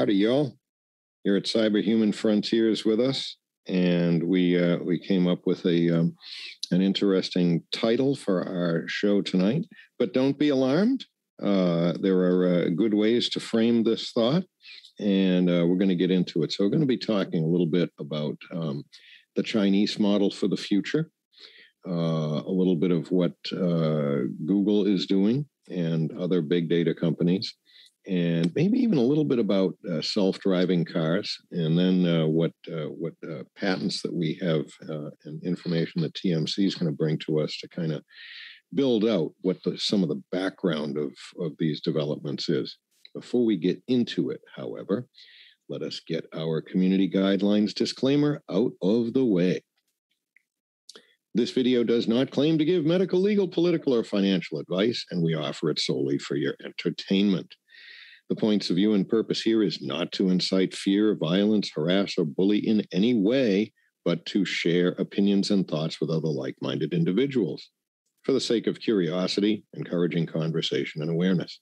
Howdy, y'all. You're at Cyberhuman Frontiers with us, and we came up with an interesting title for our show tonight. But don't be alarmed. There are good ways to frame this thought, and we're going to get into it. So we're going to be talking a little bit about the Chinese model for the future, a little bit of what Google is doing and other big data companies, and maybe even a little bit about self-driving cars, and then what patents that we have and information that TMC is going to bring to us to kind of build out what some of the background of these developments is. Before we get into it, however, let us get our community guidelines disclaimer out of the way. This video does not claim to give medical, legal, political, or financial advice, and we offer it solely for your entertainment. The points of view and purpose here is not to incite fear, violence, harass, or bully in any way, but to share opinions and thoughts with other like-minded individuals, for the sake of curiosity, encouraging conversation and awareness.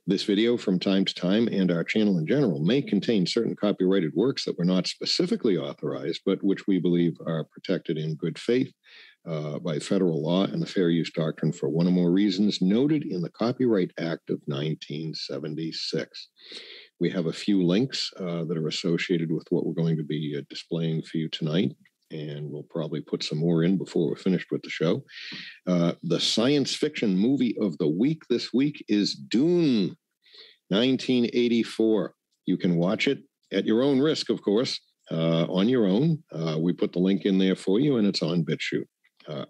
This video from time to time, and our channel in general, may contain certain copyrighted works that were not specifically authorized, but which we believe are protected in good faith by federal law and the fair use doctrine for one or more reasons noted in the Copyright Act of 1976. We have a few links that are associated with what we're going to be displaying for you tonight, and we'll probably put some more in before we're finished with the show. The science fiction movie of the week this week is Dune, 1984. You can watch it at your own risk, of course, on your own. We put the link in there for you, and it's on BitChute.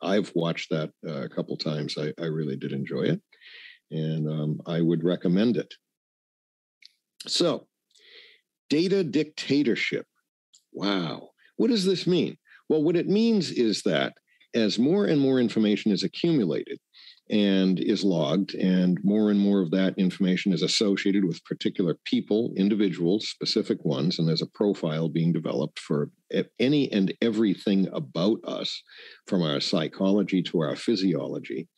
I've watched that a couple times. I really did enjoy it, and I would recommend it. So, data dictatorship. Wow. What does this mean? Well, what it means is that as more and more information is accumulated and is logged, and more of that information is associated with particular people, individuals, specific ones, and there's a profile being developed for any and everything about us, from our psychology to our physiology,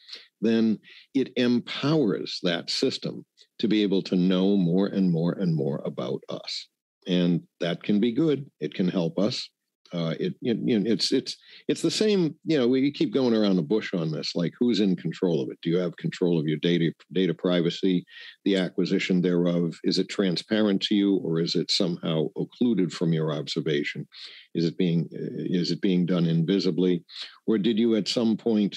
then it empowers that system to be able to know more and more and more about us. And that can be good. It can help us. It's the same, we keep going around the bush on this, like who's in control of it? Do you have control of your data privacy, the acquisition thereof? Is it transparent to you, or is it somehow occluded from your observation? Is it being done invisibly? Or did you at some point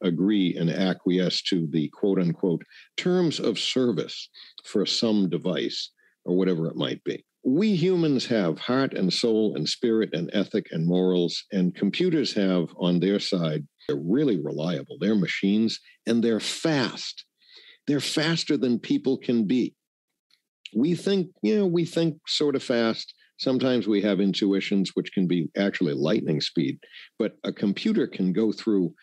agree and acquiesce to the quote unquote terms of service for some device or whatever it might be? We humans have heart and soul and spirit and ethic and morals, and computers have on their side, they're really reliable. They're machines, and they're fast. They're faster than people can be. We think sort of fast. Sometimes we have intuitions, which can be actually lightning speed, but a computer can go through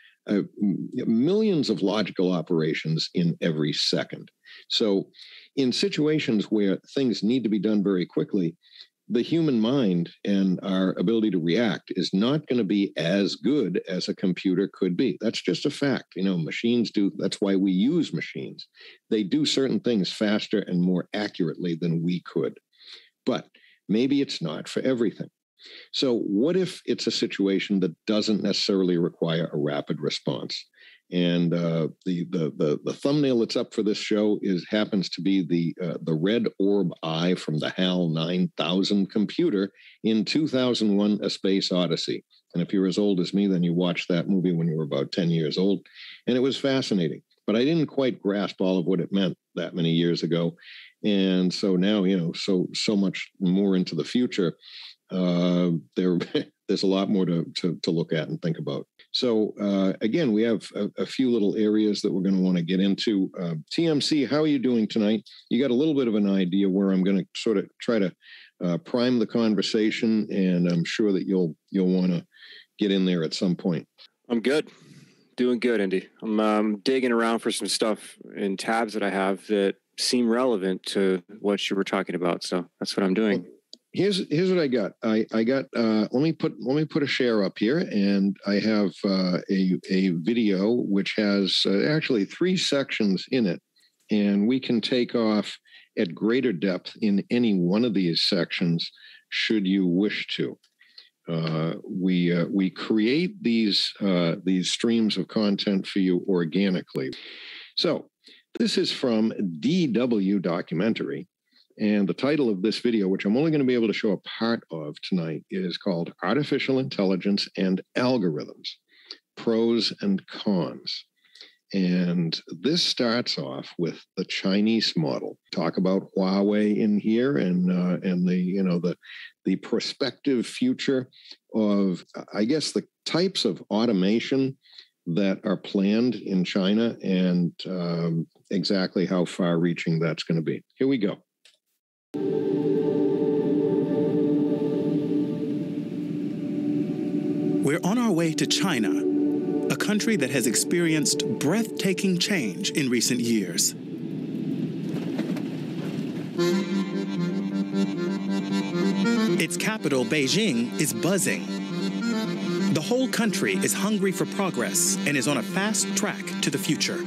millions of logical operations in every second. So in situations where things need to be done very quickly, the human mind and our ability to react is not going to be as good as a computer could be. That's just a fact. Machines do. That's why we use machines. They do certain things faster and more accurately than we could. But maybe it's not for everything. So what if it's a situation that doesn't necessarily require a rapid response? And the thumbnail that's up for this show happens to be the red orb eye from the HAL 9000 computer in 2001: A Space Odyssey. And if you're as old as me, then you watched that movie when you were about 10 years old, and it was fascinating. But I didn't quite grasp all of what it meant that many years ago, and so now so much more into the future. There's a lot more to look at and think about. So again, we have a few little areas that we're going to want to get into. TMC, how are you doing tonight? You got a little bit of an idea where I'm going to sort of try to prime the conversation, and I'm sure that you'll want to get in there at some point. I'm good. Doing good, Andy. I'm digging around for some stuff in tabs that I have that seem relevant to what you were talking about. So that's what I'm doing. Here's what I got. I got. Let me put a share up here, and I have a video which has actually 3 sections in it, and we can take off at greater depth in any one of these sections, should you wish to. We create these streams of content for you organically. So this is from DW Documentary. And the title of this video, which I'm only going to be able to show a part of tonight, is called Artificial Intelligence and Algorithms, Pros and Cons. And this starts off with the Chinese model. Talk about Huawei in here and the prospective future of, I guess, the types of automation that are planned in China and exactly how far-reaching that's going to be. Here we go. We're on our way to China, a country that has experienced breathtaking change in recent years. Its capital, Beijing, is buzzing. The whole country is hungry for progress and is on a fast track to the future.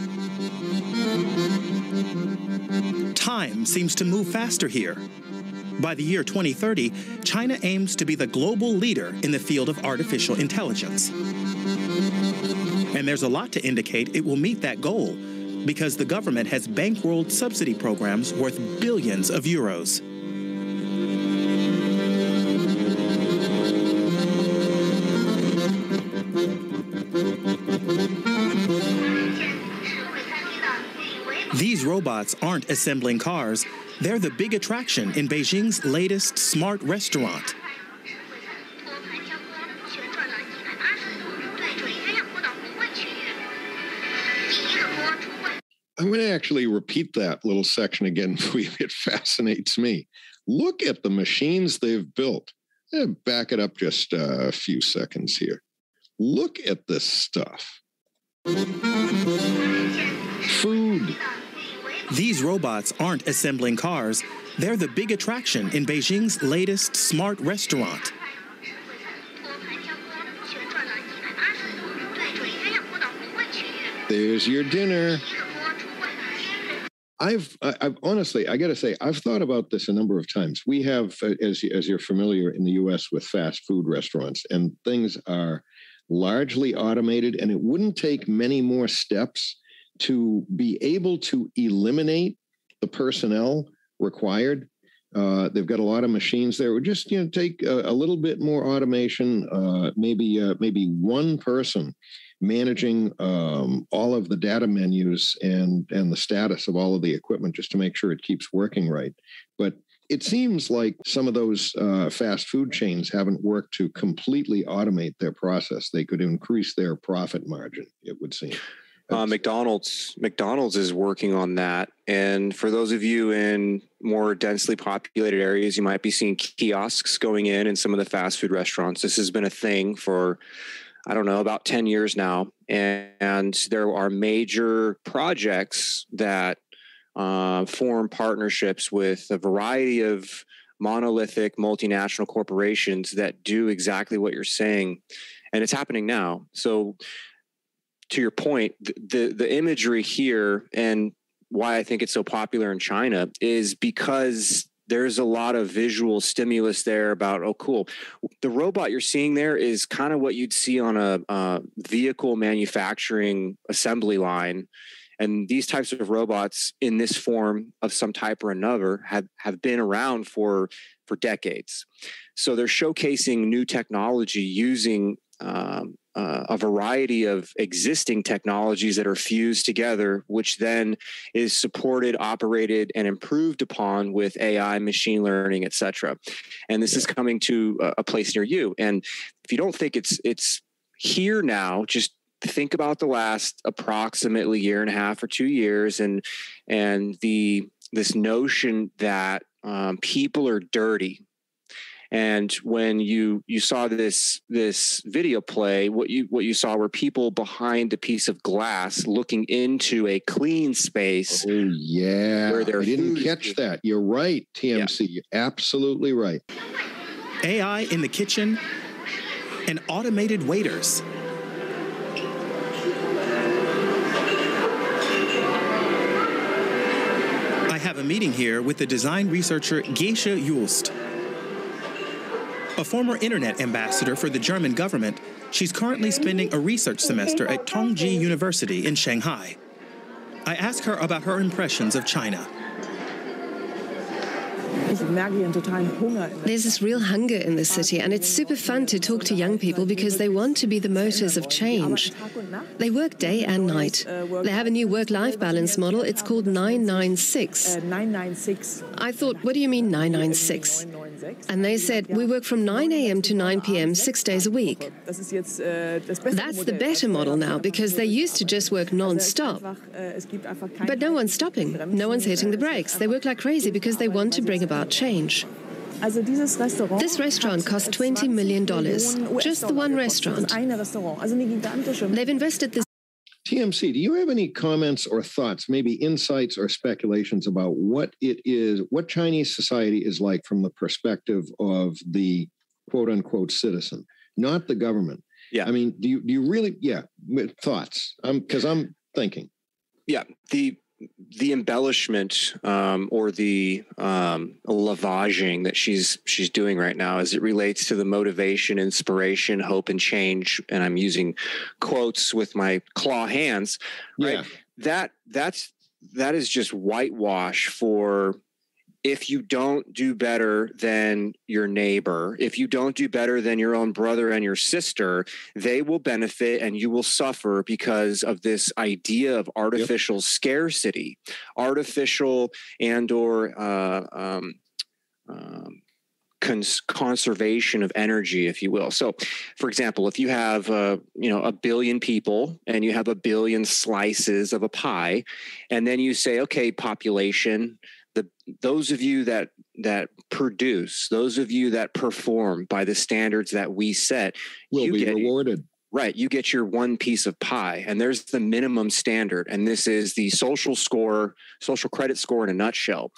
Time seems to move faster here. By the year 2030, China aims to be the global leader in the field of artificial intelligence. And there's a lot to indicate it will meet that goal, because the government has bankrolled subsidy programs worth billions of euros. These robots aren't assembling cars. They're the big attraction in Beijing's latest smart restaurant. I'm going to actually repeat that little section again for you. It fascinates me. Look at the machines they've built. Back it up just a few seconds here. Look at this stuff. Food. These robots aren't assembling cars. They're the big attraction in Beijing's latest smart restaurant. There's your dinner. I've honestly, I got to say, I've thought about this a number of times. We have, as you're familiar in the U.S. with fast food restaurants, and things are largely automated, and it wouldn't take many more steps to be able to eliminate the personnel required. They've got a lot of machines there. It would just take a little bit more automation, maybe one person managing all of the data menus and the status of all of the equipment just to make sure it keeps working right. But it seems like some of those fast food chains haven't worked to completely automate their process. They could increase their profit margin, it would seem. McDonald's is working on that. And for those of you in more densely populated areas, you might be seeing kiosks going in some of the fast food restaurants. This has been a thing for, I don't know, about 10 years now. And there are major projects that form partnerships with a variety of monolithic multinational corporations that do exactly what you're saying. And it's happening now. So to your point, the imagery here and why I think it's so popular in China is because there's a lot of visual stimulus there about, oh, cool. The robot you're seeing there is kind of what you'd see on a vehicle manufacturing assembly line. And these types of robots in this form of some type or another have been around for decades. So they're showcasing new technology using a variety of existing technologies that are fused together, which then is supported, operated, and improved upon with AI, machine learning, et cetera. And this is coming to a place near you. And if you don't think it's here now, just think about the last approximately year and a half or 2 years, and this notion that people are dirty. And when you saw this video play, what you saw were people behind a piece of glass looking into a clean space. Oh yeah, where their I didn't catch that. You're right, TMC. Yeah. You're absolutely right. AI in the kitchen and automated waiters. I have a meeting here with the design researcher Gesche Just. A former internet ambassador for the German government, she's currently spending a research semester at Tongji University in Shanghai. I ask her about her impressions of China. There's this real hunger in the city, and it's super fun to talk to young people because they want to be the motors of change. They work day and night. They have a new work-life balance model. It's called 996. I thought, what do you mean 996? And they said, we work from 9 a.m. to 9 p.m. 6 days a week. That's the better model now, because they used to just work non-stop. But no one's stopping. No one's hitting the brakes. They work like crazy because they want to bring about change. This restaurant cost $20 million, just the one restaurant. They've invested this. TMC, do you have any comments or thoughts, maybe insights or speculations about what it is, what Chinese society is like from the perspective of the quote unquote citizen, not the government? Yeah. I mean, do you really, thoughts? Because I'm thinking. Yeah. The embellishment or the lavaging that she's doing right now as it relates to the motivation, inspiration, hope, and change, and I'm using quotes with my claw hands, right? Yeah. That is just whitewash for if you don't do better than your neighbor, if you don't do better than your own brother and your sister, they will benefit and you will suffer because of this idea of artificial scarcity, artificial and or conservation of energy, if you will. So, for example, if you have a billion people and you have a billion slices of a pie, and then you say, okay, population, those of you that produce, those of you that perform by the standards that we set, will be rewarded. Right. You get your one piece of pie, and there's the minimum standard. And this is the social credit score in a nutshell.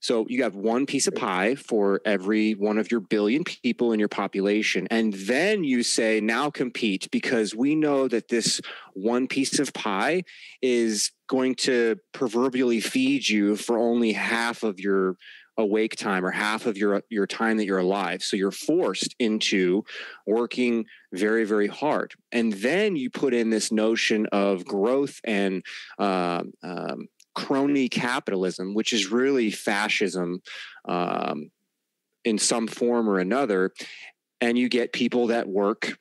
So you have one piece of pie for every one of your billion people in your population. And then you say, now compete, because we know that this one piece of pie is going to proverbially feed you for only half of your awake time or half of your time that you're alive. So you're forced into working very, very hard. And then you put in this notion of growth and crony capitalism, which is really fascism in some form or another. And you get people that work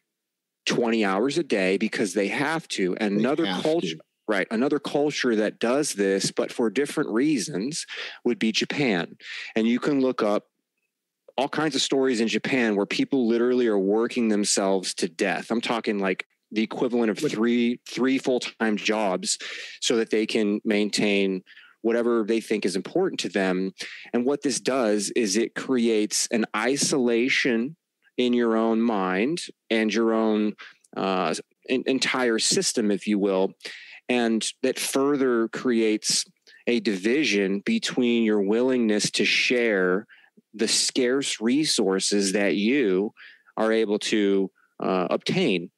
20 hours a day because they have to. And another culture that does this, but for different reasons, would be Japan. And you can look up all kinds of stories in Japan where people literally are working themselves to death. I'm talking like the equivalent of three full-time jobs so that they can maintain whatever they think is important to them. And what this does is it creates an isolation in your own mind and your own entire system, if you will. And that further creates a division between your willingness to share the scarce resources that you are able to obtain.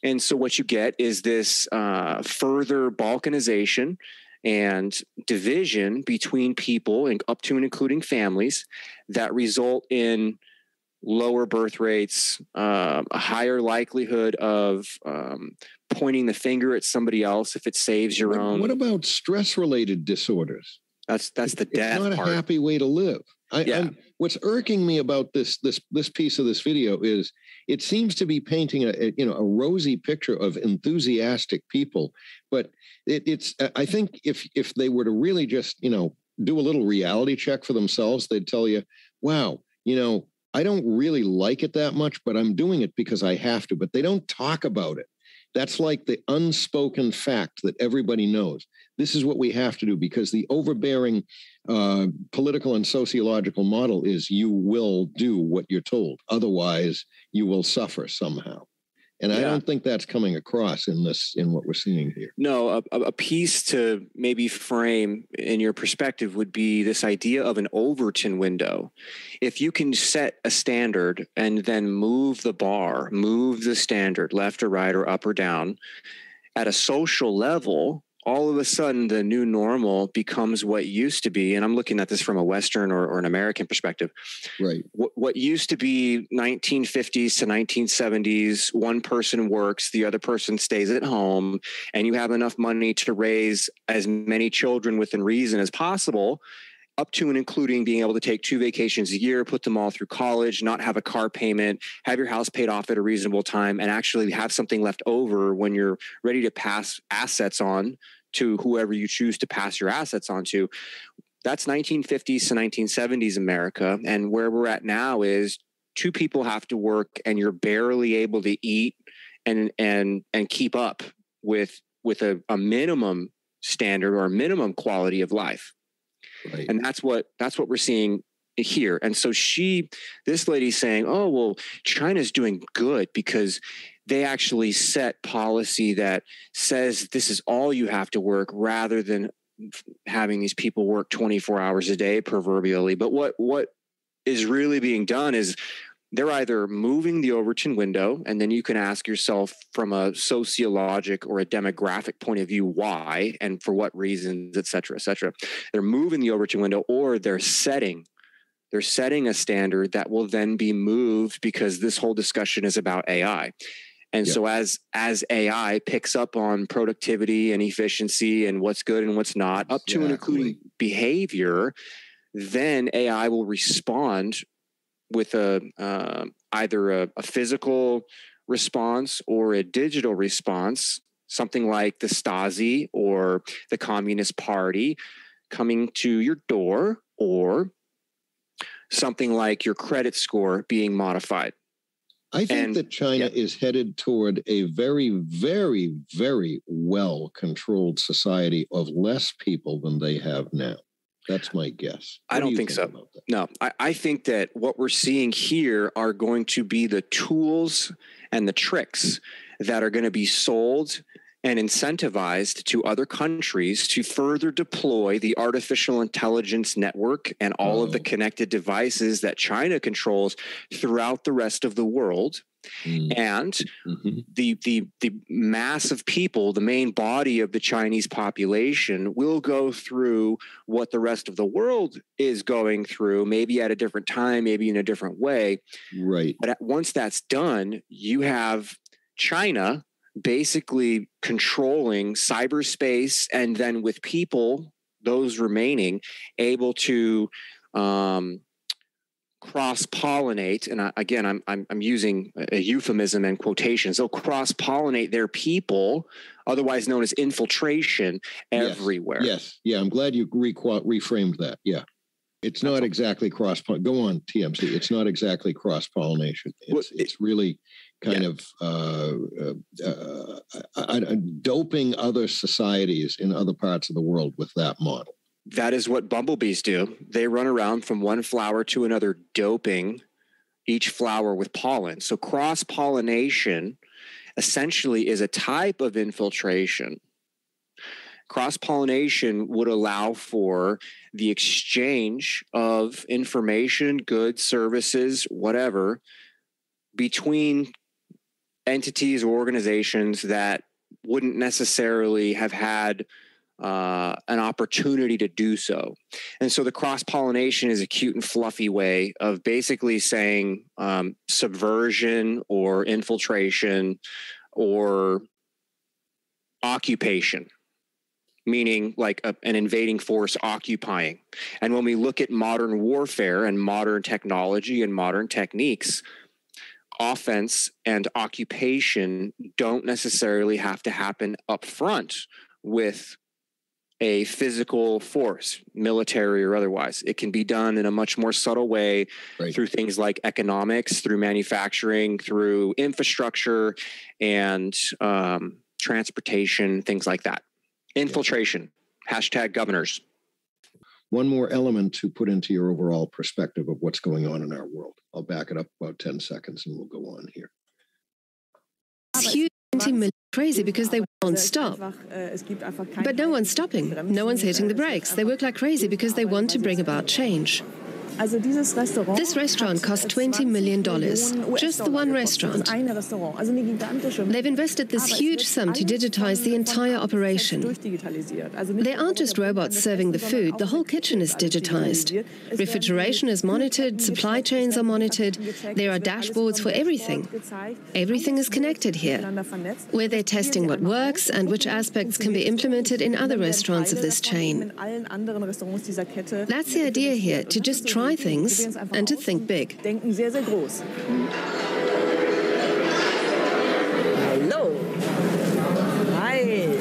And so what you get is this further balkanization and division between people, and up to and including families, that result in lower birth rates, a higher likelihood of pointing the finger at somebody else if it saves your own. What about stress-related disorders? That's the death part. It's not a happy way to live. What's irking me about this piece of this video is it seems to be painting a rosy picture of enthusiastic people, but it's I think if they were to really just do a little reality check for themselves, they'd tell you, wow, I don't really like it that much, but I'm doing it because I have to. But they don't talk about it. That's like the unspoken fact that everybody knows. This is what we have to do, because the overbearing political and sociological model is you will do what you're told. Otherwise, you will suffer somehow. And I don't think that's coming across in what we're seeing here. No, a piece to maybe frame in your perspective would be this idea of an Overton window. If you can set a standard and then move the standard left or right or up or down at a social level, all of a sudden the new normal becomes what used to be, and I'm looking at this from a Western or an American perspective. Right. What used to be 1950s to 1970s, one person works, the other person stays at home, and you have enough money to raise as many children within reason as possible, up to and including being able to take 2 vacations a year, put them all through college, not have a car payment, have your house paid off at a reasonable time, and actually have something left over when you're ready to pass assets on to whoever you choose to pass your assets on to. That's 1950s to 1970s America. And where we're at now is 2 people have to work and you're barely able to eat and keep up with a minimum standard or a minimum quality of life. Right. And that's what we're seeing here. And so this lady's saying, oh, well, China's doing good because they actually set policy that says this is all you have to work rather than having these people work 24 hours a day proverbially. But what is really being done is they're either moving the Overton window, and then you can ask yourself from a sociologic or a demographic point of view, why and for what reasons, et cetera, et cetera. They're moving the Overton window, or they're setting a standard that will then be moved because this whole discussion is about AI. And so as AI picks up on productivity and efficiency and what's good and what's not, up to and including behavior, then AI will respond with either a physical response or a digital response, something like the Stasi or the Communist Party coming to your door, or something like your credit score being modified. I think that China is headed toward a very, very, very well-controlled society of less people than they have now. That's my guess. I don't think so. No, I think that what we're seeing here are going to be the tools and the tricks that are going to be sold and incentivized to other countries to further deploy the artificial intelligence network and all of the connected devices that China controls throughout the rest of the world. And the mass of people, the main body of the Chinese population, will go through what the rest of the world is going through, maybe at a different time, maybe in a different way. Right. But once that's done, you have China basically controlling cyberspace, and then with people, those remaining, able to cross-pollinate, and again, I'm using a euphemism and quotations. They'll cross-pollinate their people, otherwise known as infiltration, everywhere. Yes. Yeah, I'm glad you reframed that. Yeah. It's not exactly cross-pollination. Go on, TMC. It's not exactly cross-pollination. It's really kind of doping other societies in other parts of the world with that model. That is what bumblebees do. They run around from one flower to another, doping each flower with pollen. So cross-pollination essentially is a type of infiltration. Cross-pollination would allow for the exchange of information, goods, services, whatever, between entities or organizations that wouldn't necessarily have had an opportunity to do so. And so the cross-pollination is a cute and fluffy way of basically saying subversion or infiltration or occupation, meaning like an invading force occupying. And when we look at modern warfare and modern technology and modern techniques, offense and occupation don't necessarily have to happen up front with a physical force, military or otherwise. It can be done in a much more subtle way through things like economics, through manufacturing, through infrastructure and transportation, things like that. Infiltration, #governors. One more element to put into your overall perspective of what's going on in our world. I'll back it up about 10 seconds and we'll go on here. It's huge. Crazy because they won't stop. But no one's stopping. No one's hitting the brakes. They work like crazy because they want to bring about change. This restaurant cost $20 million, just the one restaurant. They've invested this huge sum to digitize the entire operation. They aren't just robots serving the food, the whole kitchen is digitized. Refrigeration is monitored, supply chains are monitored, there are dashboards for everything. Everything is connected here, where they're testing what works and which aspects can be implemented in other restaurants of this chain. That's the idea here, to just try things and to think big. Hello. Hi.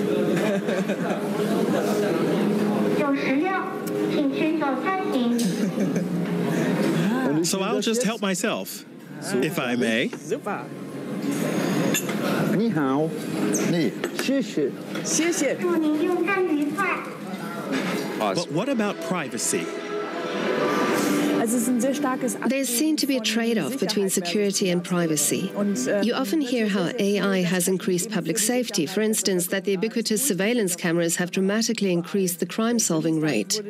So I'll just help myself, if I may. Super. 你好，谢谢。谢谢。 But what about privacy? There's seen to be a trade-off between security and privacy. You often hear how AI has increased public safety. For instance, that the ubiquitous surveillance cameras have dramatically increased the crime-solving rate.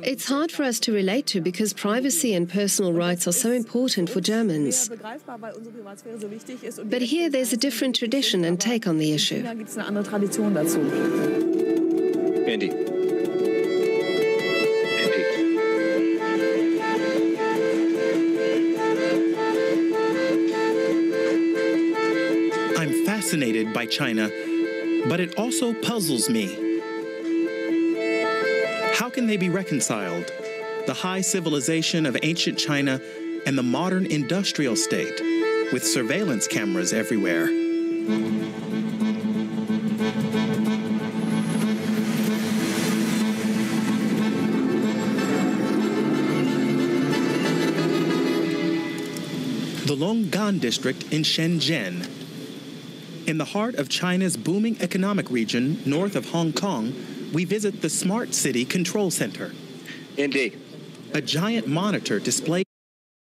It's hard for us to relate to because privacy and personal rights are so important for Germans. But here there's a different tradition and take on the issue. Andy. I'm fascinated by China, but it also puzzles me. How can they be reconciled? The high civilization of ancient China and the modern industrial state, with surveillance cameras everywhere. The Longgan district in Shenzhen. In the heart of China's booming economic region, north of Hong Kong, we visit the Smart City Control Center. Indeed. A giant monitor displays.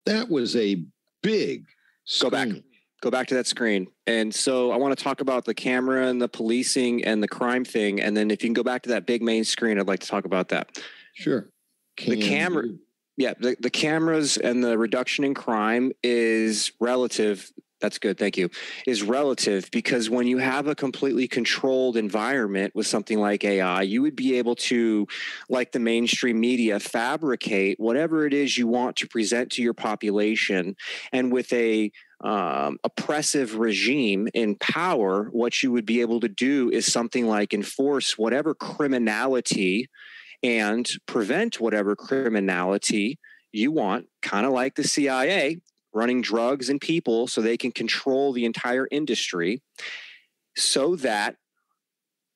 That was a big screen. Go back to that screen. And so I want to talk about the camera and the policing and the crime thing. And then if you can go back to that big main screen, I'd like to talk about that. Sure. The camera. Yeah, the cameras and the reduction in crime is relative. That's good. Thank you. Is relative because when you have a completely controlled environment with something like AI, you would be able to, like the mainstream media, fabricate whatever it is you want to present to your population. And with a oppressive regime in power, what you would be able to do is something like enforce whatever criminality and prevent whatever criminality you want, kind of like the CIA running drugs and people so they can control the entire industry, so that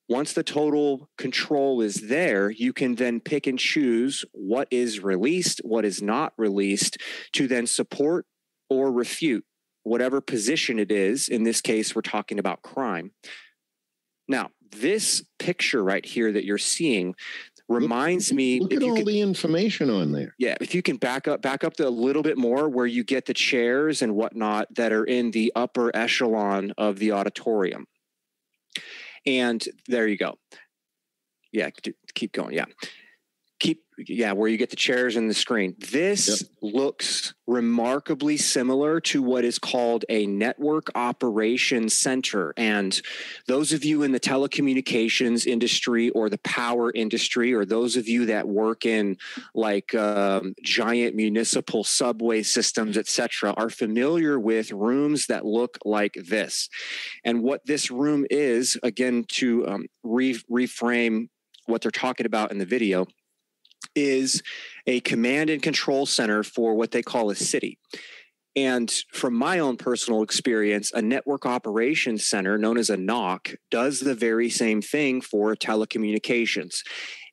once the total control is there, you can then pick and choose what is released, what is not released, to then support or refute whatever position it is. In this case, we're talking about crime. Now, this picture right here that you're seeing reminds me. Look at all the information on there. Yeah, if you can back up a little bit more, where you get the chairs and whatnot that are in the upper echelon of the auditorium. And there you go. Yeah, keep going. Yeah. Where you get the chairs and the screen. This looks remarkably similar to what is called a network operations center. And those of you in the telecommunications industry or the power industry, or those of you that work in like giant municipal subway systems, etc., are familiar with rooms that look like this. And what this room is, again, to reframe what they're talking about in the video, is a command and control center for what they call a city. And from my own personal experience, a network operations center known as a NOC does the very same thing for telecommunications.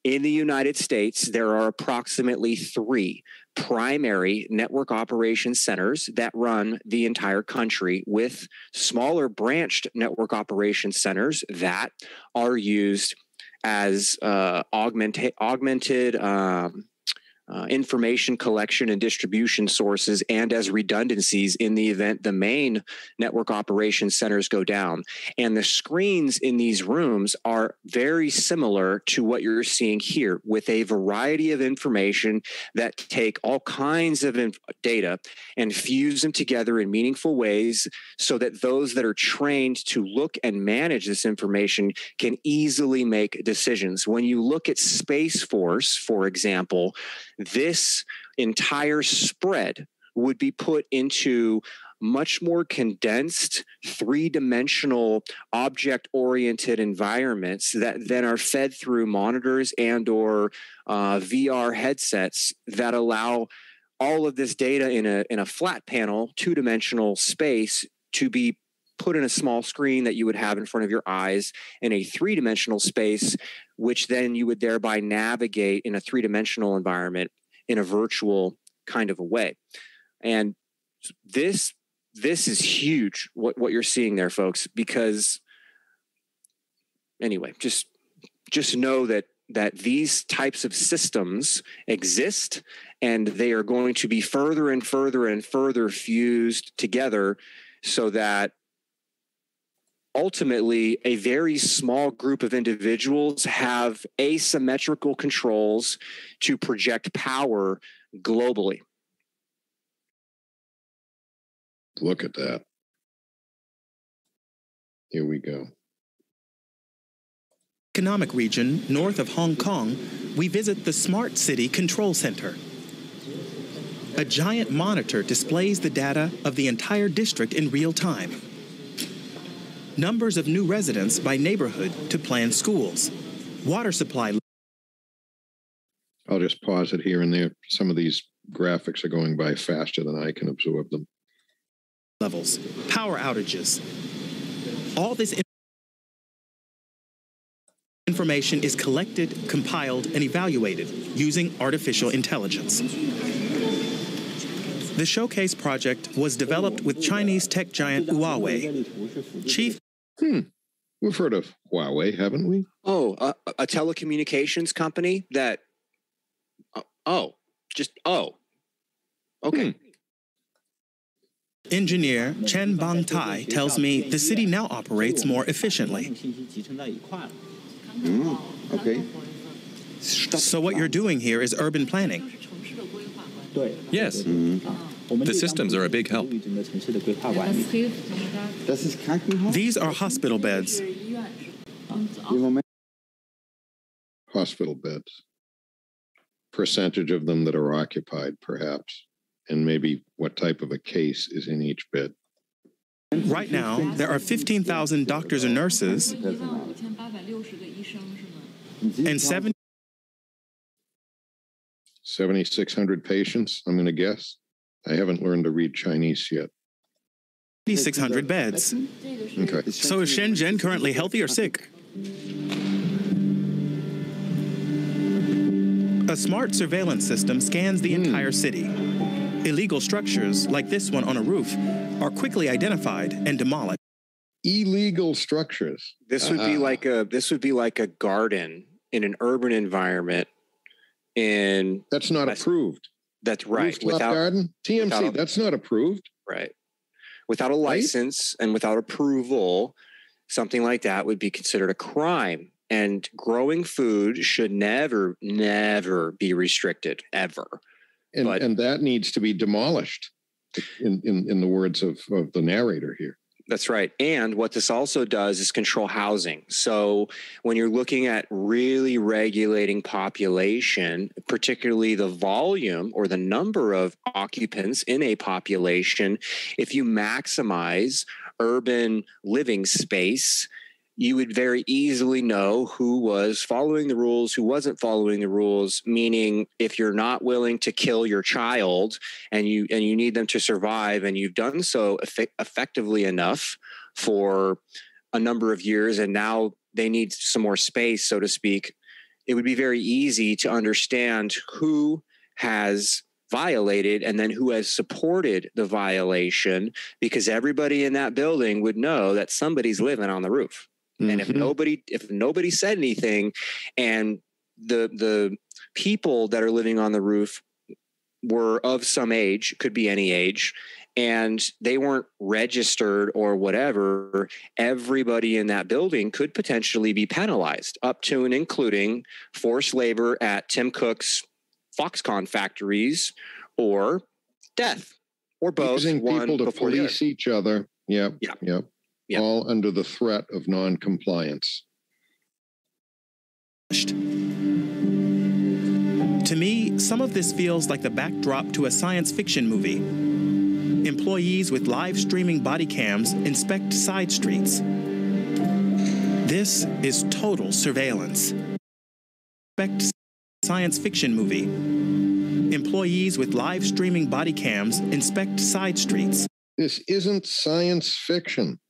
In the United States, there are approximately 3 primary network operations centers that run the entire country, with smaller branched network operations centers that are used as augmented information collection and distribution sources and as redundancies in the event the main network operations centers go down. And the screens in these rooms are very similar to what you're seeing here, with a variety of information that take all kinds of data and fuse them together in meaningful ways so that those that are trained to look and manage this information can easily make decisions. When you look at Space Force, for example, this entire spread would be put into much more condensed, three-dimensional, object-oriented environments that then are fed through monitors and or VR headsets that allow all of this data in a flat panel, two-dimensional space to be put in a small screen that you would have in front of your eyes in a three-dimensional space, which then you would thereby navigate in a three-dimensional environment in a virtual kind of a way. And this is huge, what you're seeing there, folks, because anyway, just know that these types of systems exist, and they are going to be further and further and further fused together so that ultimately a very small group of individuals have asymmetrical controls to project power globally. Look at that. Here we go. Economic region north of Hong Kong, we visit the Smart City Control Center. A giant monitor displays the data of the entire district in real time. Numbers of new residents by neighborhood to plan schools. Water supply. I'll just pause it here and there. Some of these graphics are going by faster than I can absorb them. Levels, power outages. All this information is collected, compiled, and evaluated using artificial intelligence. The Showcase project was developed with Chinese tech giant Huawei. Chief. We've heard of Huawei, haven't we? Oh, a telecommunications company that. Okay. Engineer Chen Bang-tai tells me the city now operates more efficiently. Okay. So what you're doing here is urban planning. Yes. The systems are a big help. These are hospital beds. Hospital beds. Percentage of them that are occupied, perhaps, and maybe what type of a case is in each bed. Right now, there are 15,000 doctors and nurses and 7,600 patients, I'm going to guess. I haven't learned to read Chinese yet. 7,600 beds. Okay. So is Shenzhen currently healthy or sick? A smart surveillance system scans the entire city. Illegal structures, like this one on a roof, are quickly identified and demolished. Illegal structures. This would be like a garden in an urban environment. That's not approved. That's right. Rooftop garden, TMC. That's not approved. Right. Without a license and without approval, something like that would be considered a crime. And growing food should never be restricted, ever. And that needs to be demolished, in the words of the narrator here. That's right. And what this also does is control housing. So when you're looking at really regulating population, particularly the volume or the number of occupants in a population, if you maximize urban living space, you would very easily know who was following the rules, who wasn't following the rules, meaning if you're not willing to kill your child and you need them to survive and you've done so effectively enough for a number of years and now they need some more space, so to speak, it would be very easy to understand who has violated and then who has supported the violation, because everybody in that building would know that somebody's living on the roof. And if nobody said anything, and the people that are living on the roof were of some age, could be any age, and they weren't registered or whatever, everybody in that building could potentially be penalized, up to and including forced labor at Tim Cook's Foxconn factories, or death, or both. Using people to police each other. Yep. All under the threat of non-compliance. To me, some of this feels like the backdrop to a science fiction movie. Employees with live streaming body cams inspect side streets. This is total surveillance. Science fiction movie. Employees with live streaming body cams inspect side streets. This isn't science fiction.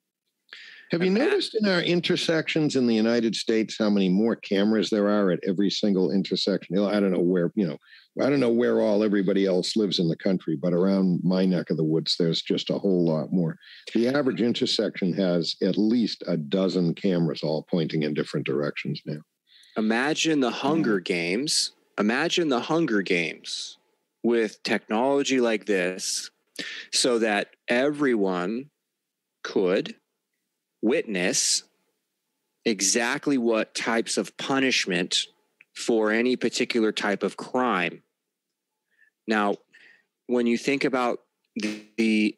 Have you noticed in our intersections in the United States how many more cameras there are at every single intersection? I don't know where, I don't know where everybody else lives in the country, but around my neck of the woods, there's just a whole lot more. The average intersection has at least a dozen cameras all pointing in different directions now. Imagine the Hunger Games. Imagine the Hunger Games with technology like this, so that everyone could witness exactly what types of punishment for any particular type of crime. Now, when you think about the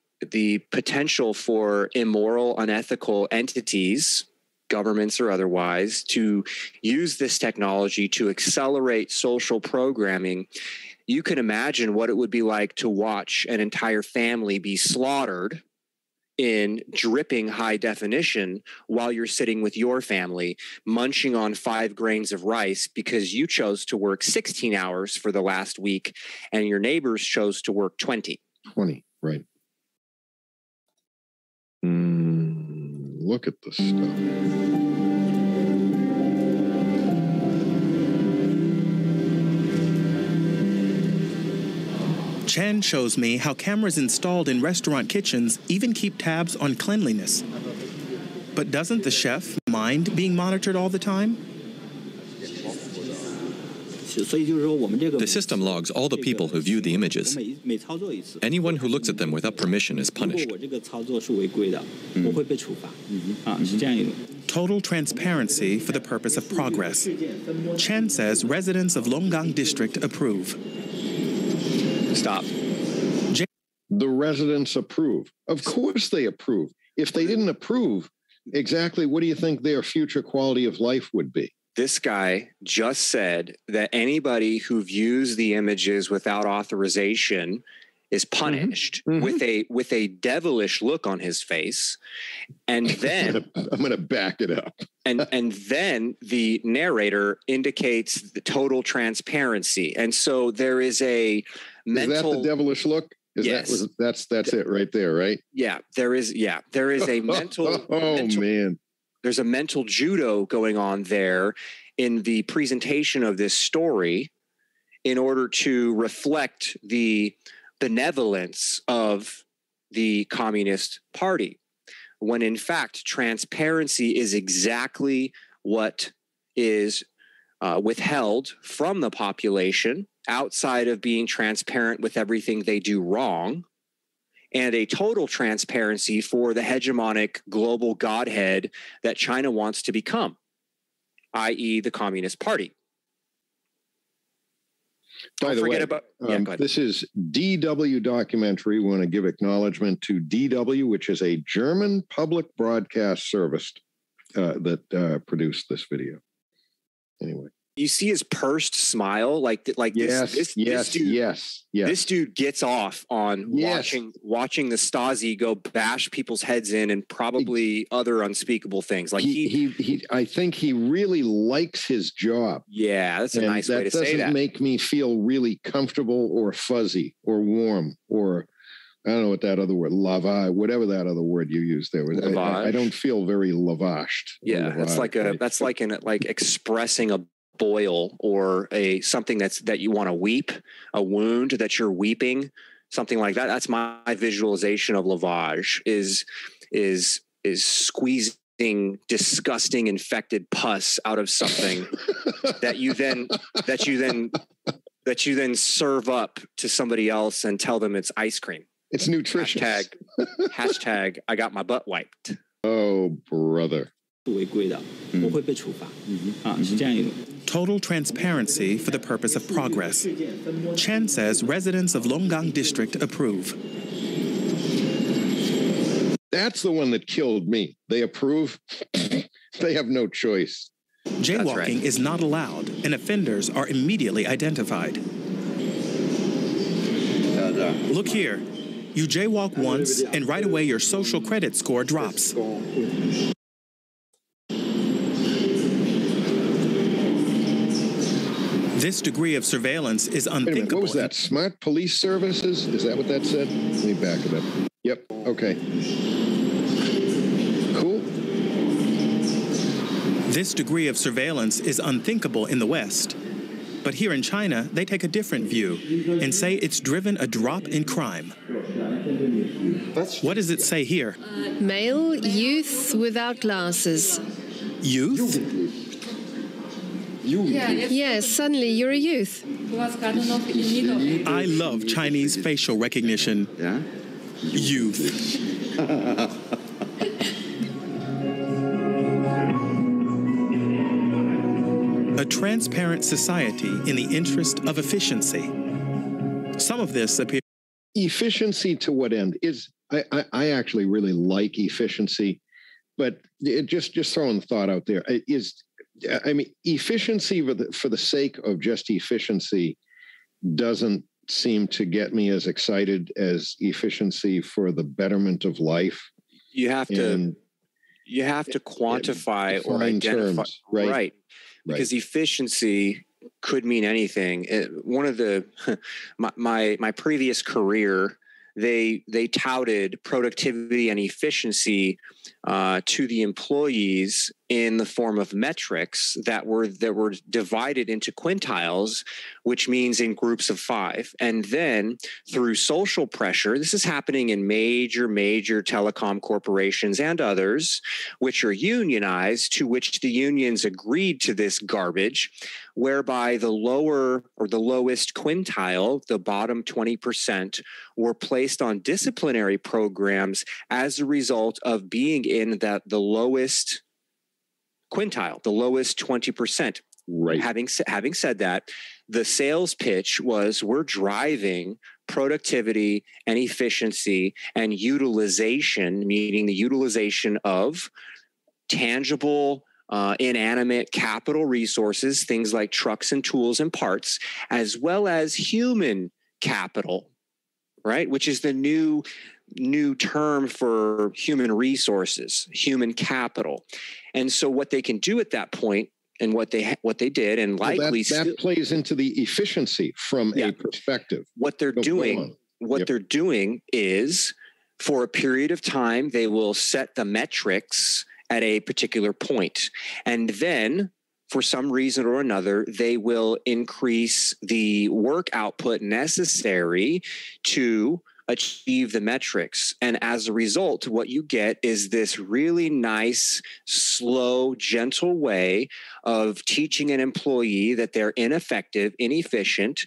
potential for immoral, unethical entities, governments or otherwise, to use this technology to accelerate social programming, you can imagine what it would be like to watch an entire family be slaughtered in dripping high definition while you're sitting with your family, munching on 5 grains of rice because you chose to work 16 hours for the last week and your neighbors chose to work 20. 20, right. Look at this stuff. Chen shows me how cameras installed in restaurant kitchens even keep tabs on cleanliness. But doesn't the chef mind being monitored all the time? The system logs all the people who view the images. Anyone who looks at them without permission is punished. Total transparency for the purpose of progress. Chen says residents of Longgang District approve. Stop. The residents approve. Of course they approve. If they didn't approve, exactly what do you think their future quality of life would be? This guy just said that anybody who views the images without authorization is punished with a devilish look on his face. And then I'm going to back it up. and then the narrator indicates the total transparency. And so there is a mental... Is that the devilish look? Yes. That's it right there, right? Yeah, there is a mental... man. There's a mental judo going on there in the presentation of this story in order to reflect the benevolence of the Communist Party, when in fact transparency is exactly what is withheld from the population outside of being transparent with everything they do wrong, and a total transparency for the hegemonic global godhead that China wants to become, i.e. the Communist Party. By the way, this is DW documentary. We want to give acknowledgement to DW, which is a German public broadcast service that produced this video. Anyway. You see his pursed smile, this dude gets off on watching the Stasi go bash people's heads in and probably other unspeakable things. Like I think he really likes his job. Yeah, that's a nice way to say that. That doesn't make me feel really comfortable or fuzzy or warm or I don't know what that other word, lavage, whatever that other word you used there was. I don't feel very lavashed. Yeah, it's like expressing a boil or something that you want to weep, a wound that you're weeping, something like that. That's my visualization of lavage is squeezing disgusting infected pus out of something that you then serve up to somebody else and tell them it's ice cream. It's nutritious. Hashtag I got my butt wiped. Oh, brother. Total transparency for the purpose of progress. Chen says residents of Longgang District approve. That's the one that killed me. They approve. They have no choice. Jaywalking is not allowed, and offenders are immediately identified. Look here. You jaywalk once, and right away your social credit score drops. This degree of surveillance is unthinkable. What was that? Smart Police Services? Is that what that said? Let me back it up. Yep. Okay. Cool. This degree of surveillance is unthinkable in the West. But here in China, they take a different view and say it's driven a drop in crime. What does it say here? Male youth without glasses. Youth? Yes, suddenly you're a youth. I love Chinese facial recognition. Youth. A transparent society in the interest of efficiency. Some of this appears. Efficiency to what end? I actually really like efficiency, but just throwing the thought out there efficiency for the sake of just efficiency doesn't seem to get me as excited as efficiency for the betterment of life. You have to quantify or identify, terms, right? Because efficiency could mean anything. One of my previous career, they touted productivity and efficiency to the employees in the form of metrics that were divided into quintiles, which means in groups of 5. And then through social pressure, this is happening in major telecom corporations and others, which are unionized, to which the unions agreed to this garbage, whereby the lower or the lowest quintile, the bottom 20%, were placed on disciplinary programs as a result of being in the lowest quintile, the lowest 20%. Right. Having said that, the sales pitch was, we're driving productivity and efficiency and utilization, meaning the utilization of tangible, inanimate capital resources, things like trucks and tools and parts, as well as human capital, right? Which is the new term for human resources, human capital. And so what they can do at that point, and what they did, and likely that plays into the efficiency from a perspective. What they're doing is, for a period of time, they will set the metrics at a particular point, and then for some reason or another, they will increase the work output necessary to achieve the metrics. And as a result, what you get is this really nice, slow, gentle way of teaching an employee that they're ineffective, inefficient,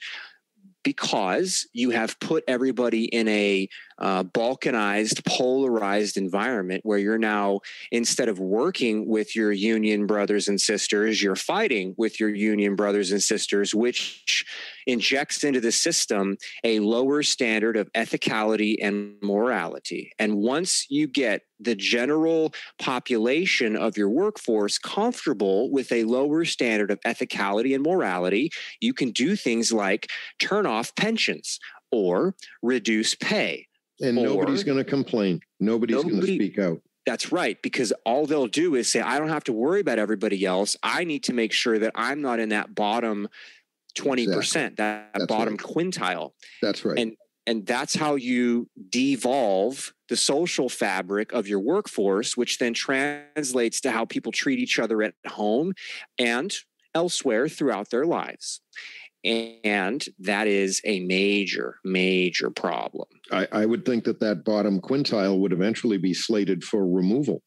because you have put everybody in a balkanized, polarized environment where you're now, instead of working with your union brothers and sisters, you're fighting with your union brothers and sisters, which injects into the system a lower standard of ethicality and morality. And once you get the general population of your workforce comfortable with a lower standard of ethicality and morality, you can do things like turn off pensions or reduce pay. And nobody's going to complain. Nobody's going to speak out. That's right, because all they'll do is say, I don't have to worry about everybody else. I need to make sure that I'm not in that bottom 20%, exactly. that bottom quintile. That's right. And that's how you devolve the social fabric of your workforce, which then translates to how people treat each other at home and elsewhere throughout their lives. And that is a major, major problem. I would think that bottom quintile would eventually be slated for removal.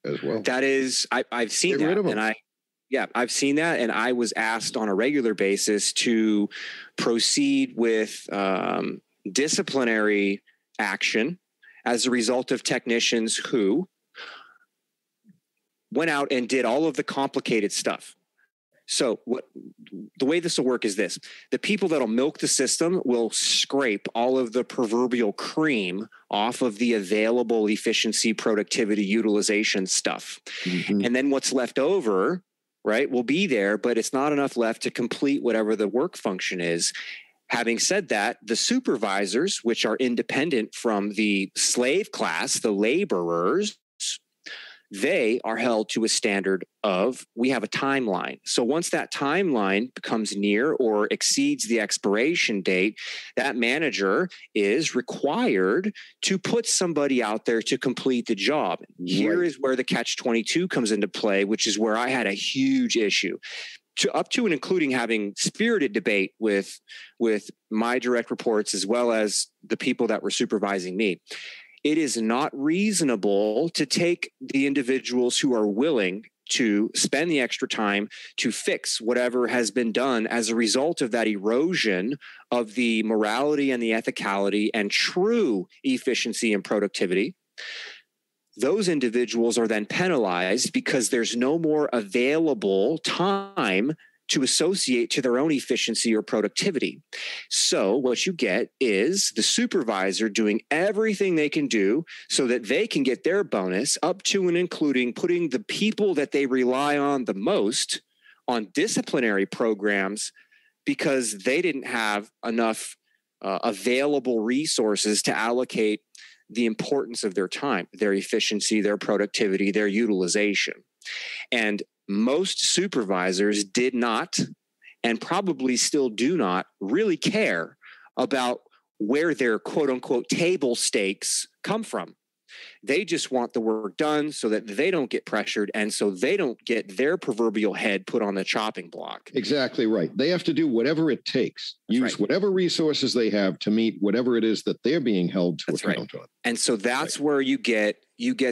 as well. That is, I've seen that, and I've seen that, and I was asked on a regular basis to proceed with disciplinary action as a result of technicians who went out and did all of the complicated stuff. So the way this will work is this: the people that'll milk the system will scrape all of the proverbial cream off of the available efficiency, productivity, utilization stuff. Mm-hmm. And then what's left over, right, will be there, but it's not enough left to complete whatever the work function is. Having said that, the supervisors, which are independent from the slave class, the laborers, they are held to a standard of, we have a timeline. So once that timeline becomes near or exceeds the expiration date, that manager is required to put somebody out there to complete the job. Right. Here is where the catch-22 comes into play, which is where I had a huge issue. Up to and including having spirited debate with my direct reports as well as the people that were supervising me. It is not reasonable to take the individuals who are willing to spend the extra time to fix whatever has been done as a result of that erosion of the morality and the ethicality and true efficiency and productivity. Those individuals are then penalized because there's no more available time to associate to their own efficiency or productivity. So what you get is the supervisor doing everything they can do so that they can get their bonus, up to and including putting the people that they rely on the most on disciplinary programs because they didn't have enough available resources to allocate the importance of their time, their efficiency, their productivity, their utilization. And most supervisors did not, and probably still do not, really care about where their quote unquote table stakes come from. They just want the work done so that they don't get pressured and so they don't get their proverbial head put on the chopping block. Exactly right. They have to do whatever it takes, use whatever resources they have to meet whatever it is that they're being held to account on. And so that's where you get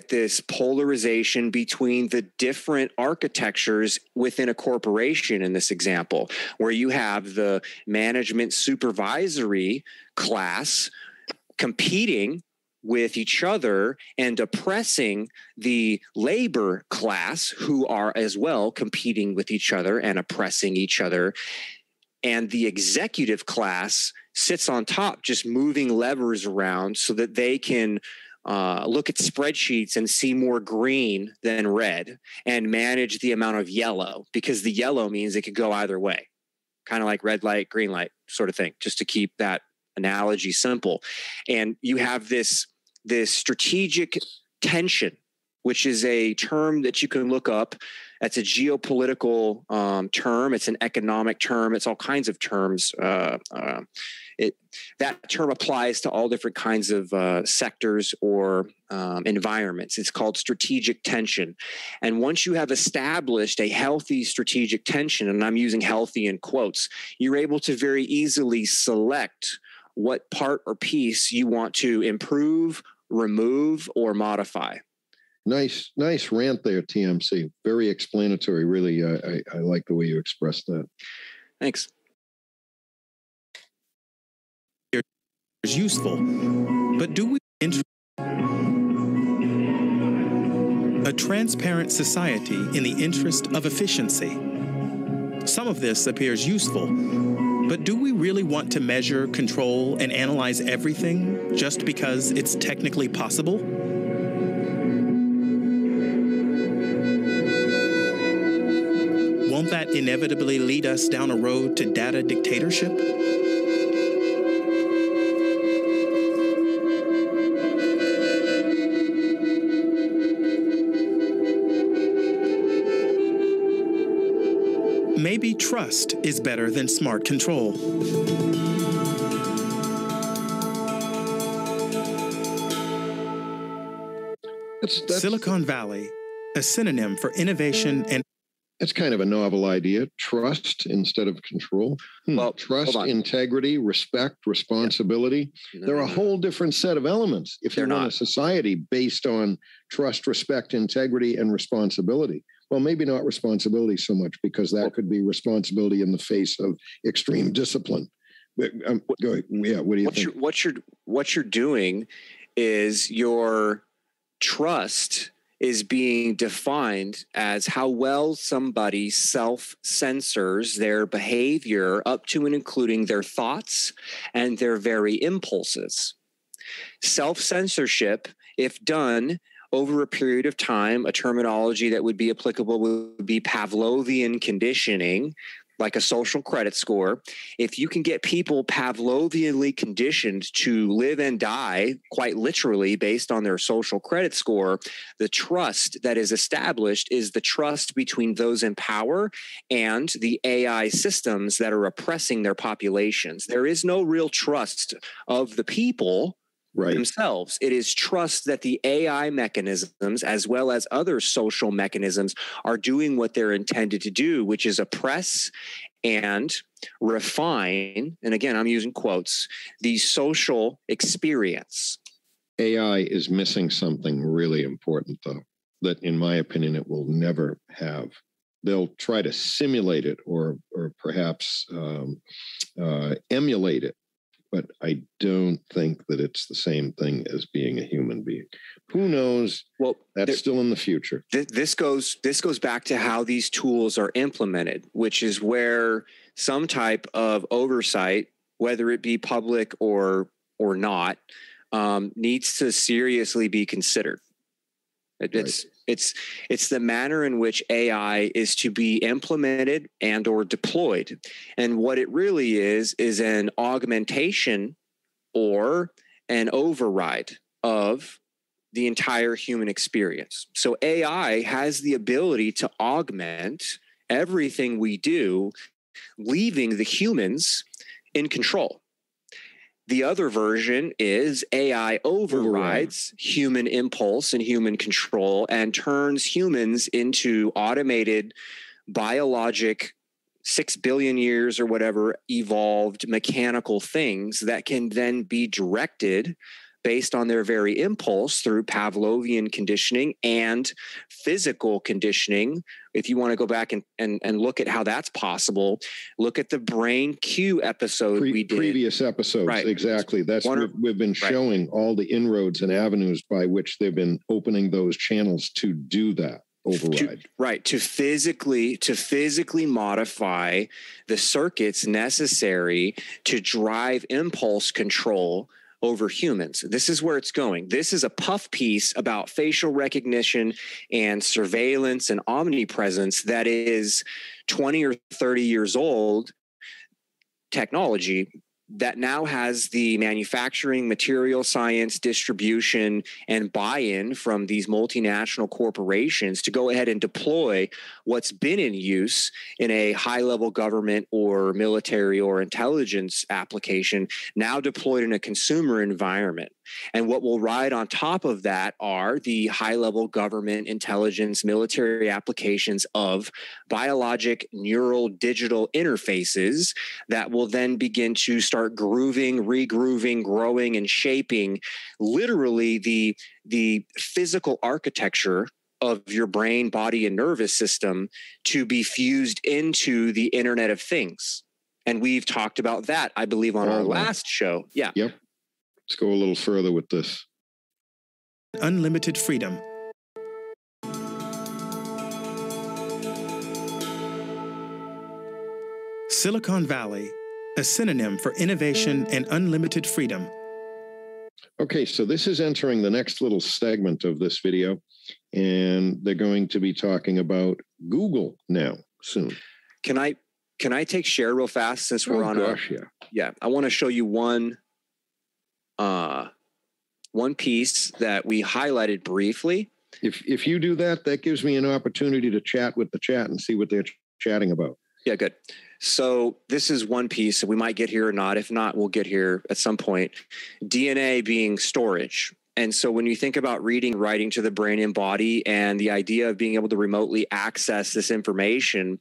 this polarization between the different architectures within a corporation in this example, where you have the management supervisory class competing with each other and oppressing the labor class, who are as well competing with each other and oppressing each other. And the executive class sits on top, just moving levers around so that they can look at spreadsheets and see more green than red and manage the amount of yellow, because the yellow means it could go either way, kind of like red light, green light sort of thing, just to keep that analogy simple. And you have this strategic tension, which is a term that you can look up. That's a geopolitical term. It's an economic term. It's all kinds of terms. That term applies to all different kinds of sectors or environments. It's called strategic tension. And once you have established a healthy strategic tension, and I'm using healthy in quotes, you're able to very easily select what part or piece you want to improve, remove, or modify. Nice rant there, TMC. Very explanatory. Really, I like the way you expressed that. Thanks. Is useful, but do we a transparent society in the interest of efficiency? Some of this appears useful, but do we really want to measure, control, and analyze everything just because it's technically possible? Won't that inevitably lead us down a road to data dictatorship? Maybe trust is better than smart control. Silicon Valley, a synonym for innovation and That's kind of a novel idea. Trust instead of control. Well, trust, integrity, respect, responsibility. Yeah. They're a whole different set of elements if you run a society based on trust, respect, integrity, and responsibility. Well, maybe not responsibility so much, because that could be responsibility in the face of extreme discipline. What do you think? What you're doing is your trust is being defined as how well somebody self-censors their behavior up to and including their thoughts and their very impulses. Self-censorship, if done over a period of time, a terminology that would be applicable would be Pavlovian conditioning, like a social credit score. If you can get people Pavlovianly conditioned to live and die, quite literally, based on their social credit score, the trust that is established is the trust between those in power and the AI systems that are oppressing their populations. There is no real trust of the people themselves. It is trust that the AI mechanisms, as well as other social mechanisms, are doing what they're intended to do, which is oppress and refine, and again, I'm using quotes, the social experience. AI is missing something really important, though, that in my opinion, it will never have. They'll try to simulate it or perhaps emulate it, but I don't think that it's the same thing as being a human being. Who knows? Well, that's still in the future. This goes back to how these tools are implemented, which is where some type of oversight, whether it be public or not, needs to seriously be considered. It's the manner in which AI is to be implemented and or deployed. And what it really is an augmentation or an override of the entire human experience. So AI has the ability to augment everything we do, leaving the humans in control. The other version is AI overrides human impulse and human control and turns humans into automated, biologic, 6 billion years or whatever evolved mechanical things that can then be directed based on their very impulse through Pavlovian conditioning and physical conditioning. If you want to go back and look at how that's possible, look at the Brain Q episode we did. Previous episodes, right. Exactly. That's we've been showing all the inroads and avenues by which they've been opening those channels to do that override. To physically modify the circuits necessary to drive impulse control over humans. This is where it's going. This is a puff piece about facial recognition and surveillance and omnipresence that is 20 or 30 years old technology that now has the manufacturing, material science, distribution, and buy-in from these multinational corporations to go ahead and deploy what's been in use in a high-level government or military or intelligence application, now deployed in a consumer environment. And what will ride on top of that are the high-level government, intelligence, military applications of biologic neural digital interfaces that will then begin to start grooving, regrooving, growing, and shaping literally the physical architecture of your brain, body, and nervous system to be fused into the Internet of Things. And we've talked about that, I believe, on our last show. Yeah. Yep. Let's go a little further with this. Unlimited freedom. Silicon Valley, a synonym for innovation and unlimited freedom. Okay, so this is entering the next little segment of this video, and they're going to be talking about Google now soon. Can I take share real fast since we're on Yeah, I want to show you one piece that we highlighted briefly. If you do that, that gives me an opportunity to chat with the chat and see what they're chatting about. Yeah, good. So this is one piece. We might get here or not. If not, we'll get here at some point. DNA being storage. And so when you think about reading, writing to the brain and body and the idea of being able to remotely access this information,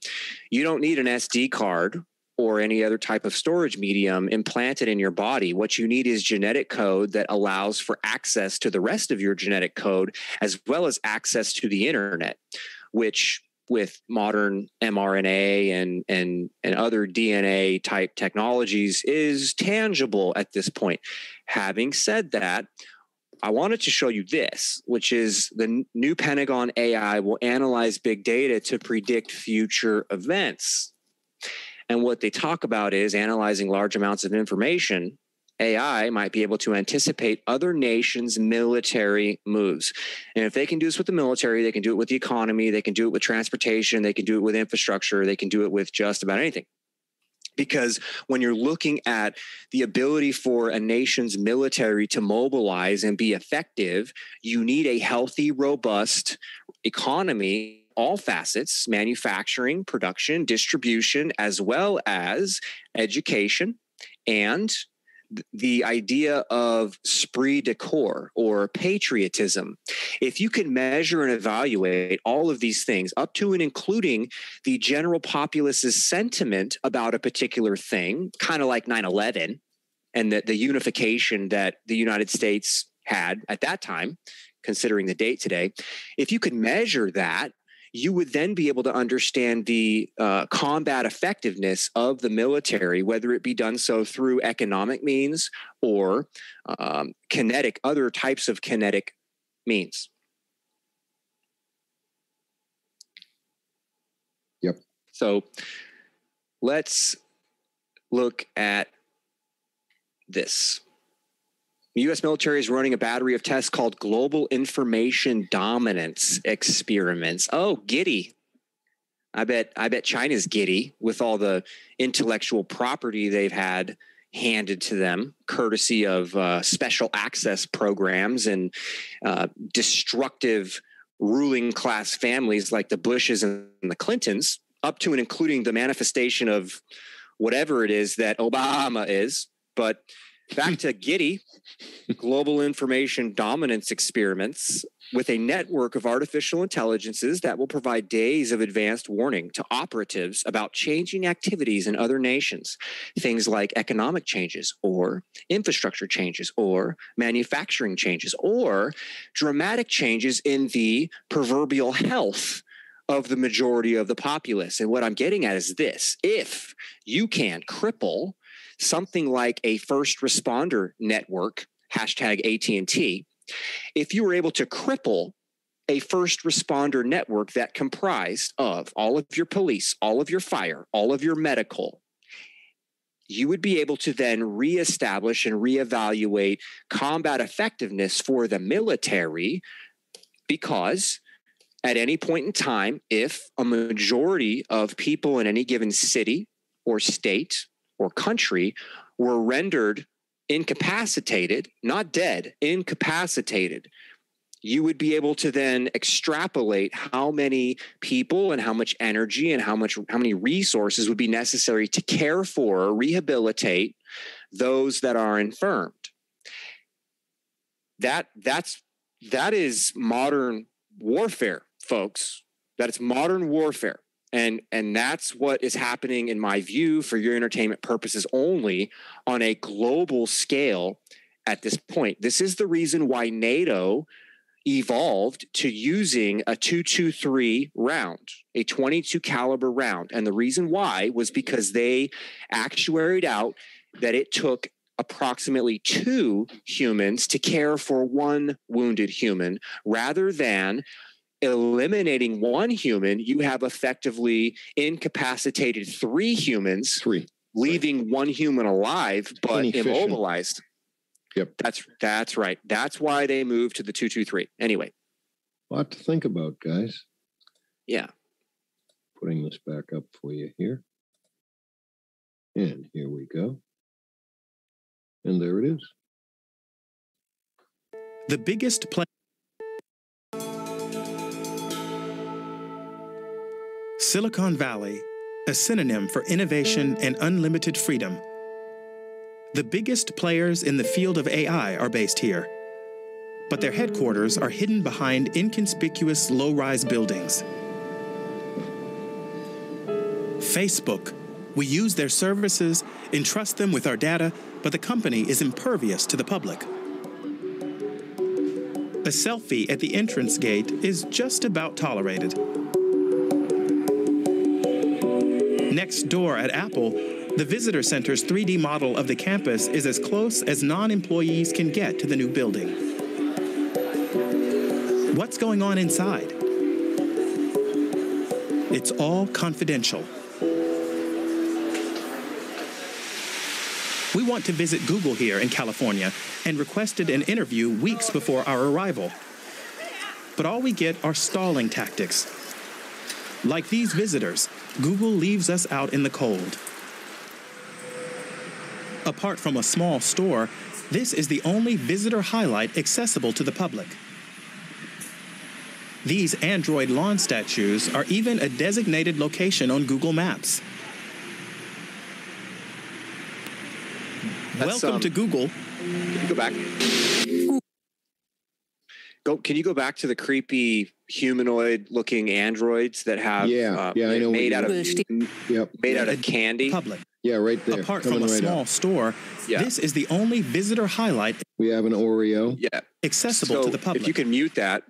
you don't need an SD card or any other type of storage medium implanted in your body. What you need is genetic code that allows for access to the rest of your genetic code, as well as access to the internet, which with modern mRNA and other DNA type technologies is tangible at this point. Having said that, I wanted to show you this, which is the new Pentagon AI will analyze big data to predict future events. And what they talk about is analyzing large amounts of information. AI might be able to anticipate other nations' military moves. And if they can do this with the military, they can do it with the economy, they can do it with transportation, they can do it with infrastructure, they can do it with just about anything. Because when you're looking at the ability for a nation's military to mobilize and be effective, you need a healthy, robust economy, all facets, manufacturing, production, distribution, as well as education and the idea of esprit de corps or patriotism. If you can measure and evaluate all of these things up to and including the general populace's sentiment about a particular thing, kind of like 9/11 and the unification that the United States had at that time, considering the date today, if you could measure that, you would then be able to understand the combat effectiveness of the military, whether it be done so through economic means or other types of kinetic means. Yep. So let's look at this. The U.S. military is running a battery of tests called Global Information Dominance Experiments. Oh, giddy. I bet China's giddy with all the intellectual property they've had handed to them, courtesy of special access programs and destructive ruling class families like the Bushes and the Clintons, up to and including the manifestation of whatever it is that Obama is. But back to giddy. Global Information Dominance Experiments with a network of artificial intelligences that will provide days of advanced warning to operatives about changing activities in other nations. Things like economic changes or infrastructure changes or manufacturing changes or dramatic changes in the proverbial health of the majority of the populace. And what I'm getting at is this: if you can cripple something like a first responder network, hashtag AT&T, if you were able to cripple a first responder network that comprised of all of your police, all of your fire, all of your medical, you would be able to then reestablish and reevaluate combat effectiveness for the military, because at any point in time, if a majority of people in any given city or state or country were rendered incapacitated, not dead, incapacitated, you would be able to then extrapolate how many people and how much energy and how many resources would be necessary to care for or rehabilitate those that are infirmed. That is modern warfare, folks. That is modern warfare. And that's what is happening, in my view, for your entertainment purposes only, on a global scale at this point. This is the reason why NATO evolved to using a 223 round, a 22 caliber round. And the reason why was because they actuaried out that it took approximately 2 humans to care for 1 wounded human, rather than eliminating 1 human, you have effectively incapacitated 3 humans, leaving 1 human alive but immobilized. Yep. That's right. That's why they moved to the 223. Anyway. A lot to think about, guys. Yeah. Putting this back up for you here. And here we go. And there it is. The biggest Silicon Valley, a synonym for innovation and unlimited freedom. The biggest players in the field of AI are based here. but their headquarters are hidden behind inconspicuous low-rise buildings. Facebook. We use their services, entrust them with our data, but the company is impervious to the public. A selfie at the entrance gate is just about tolerated. Next door at Apple, the visitor center's 3D model of the campus is as close as non-employees can get to the new building. What's going on inside? It's all confidential. We want to visit Google here in California and requested an interview weeks before our arrival. But all we get are stalling tactics. Like these visitors, Google leaves us out in the cold. Apart from a small store, this is the only visitor highlight accessible to the public. These Android lawn statues are even a designated location on Google Maps. Welcome to Google. Can you go back? Can you go back to the creepy humanoid-looking androids that have I know made out of candy? Public. Yeah, right there. Apart from a small store, this is the only visitor highlight. We have an Oreo. Yeah, accessible to the public. If you can mute that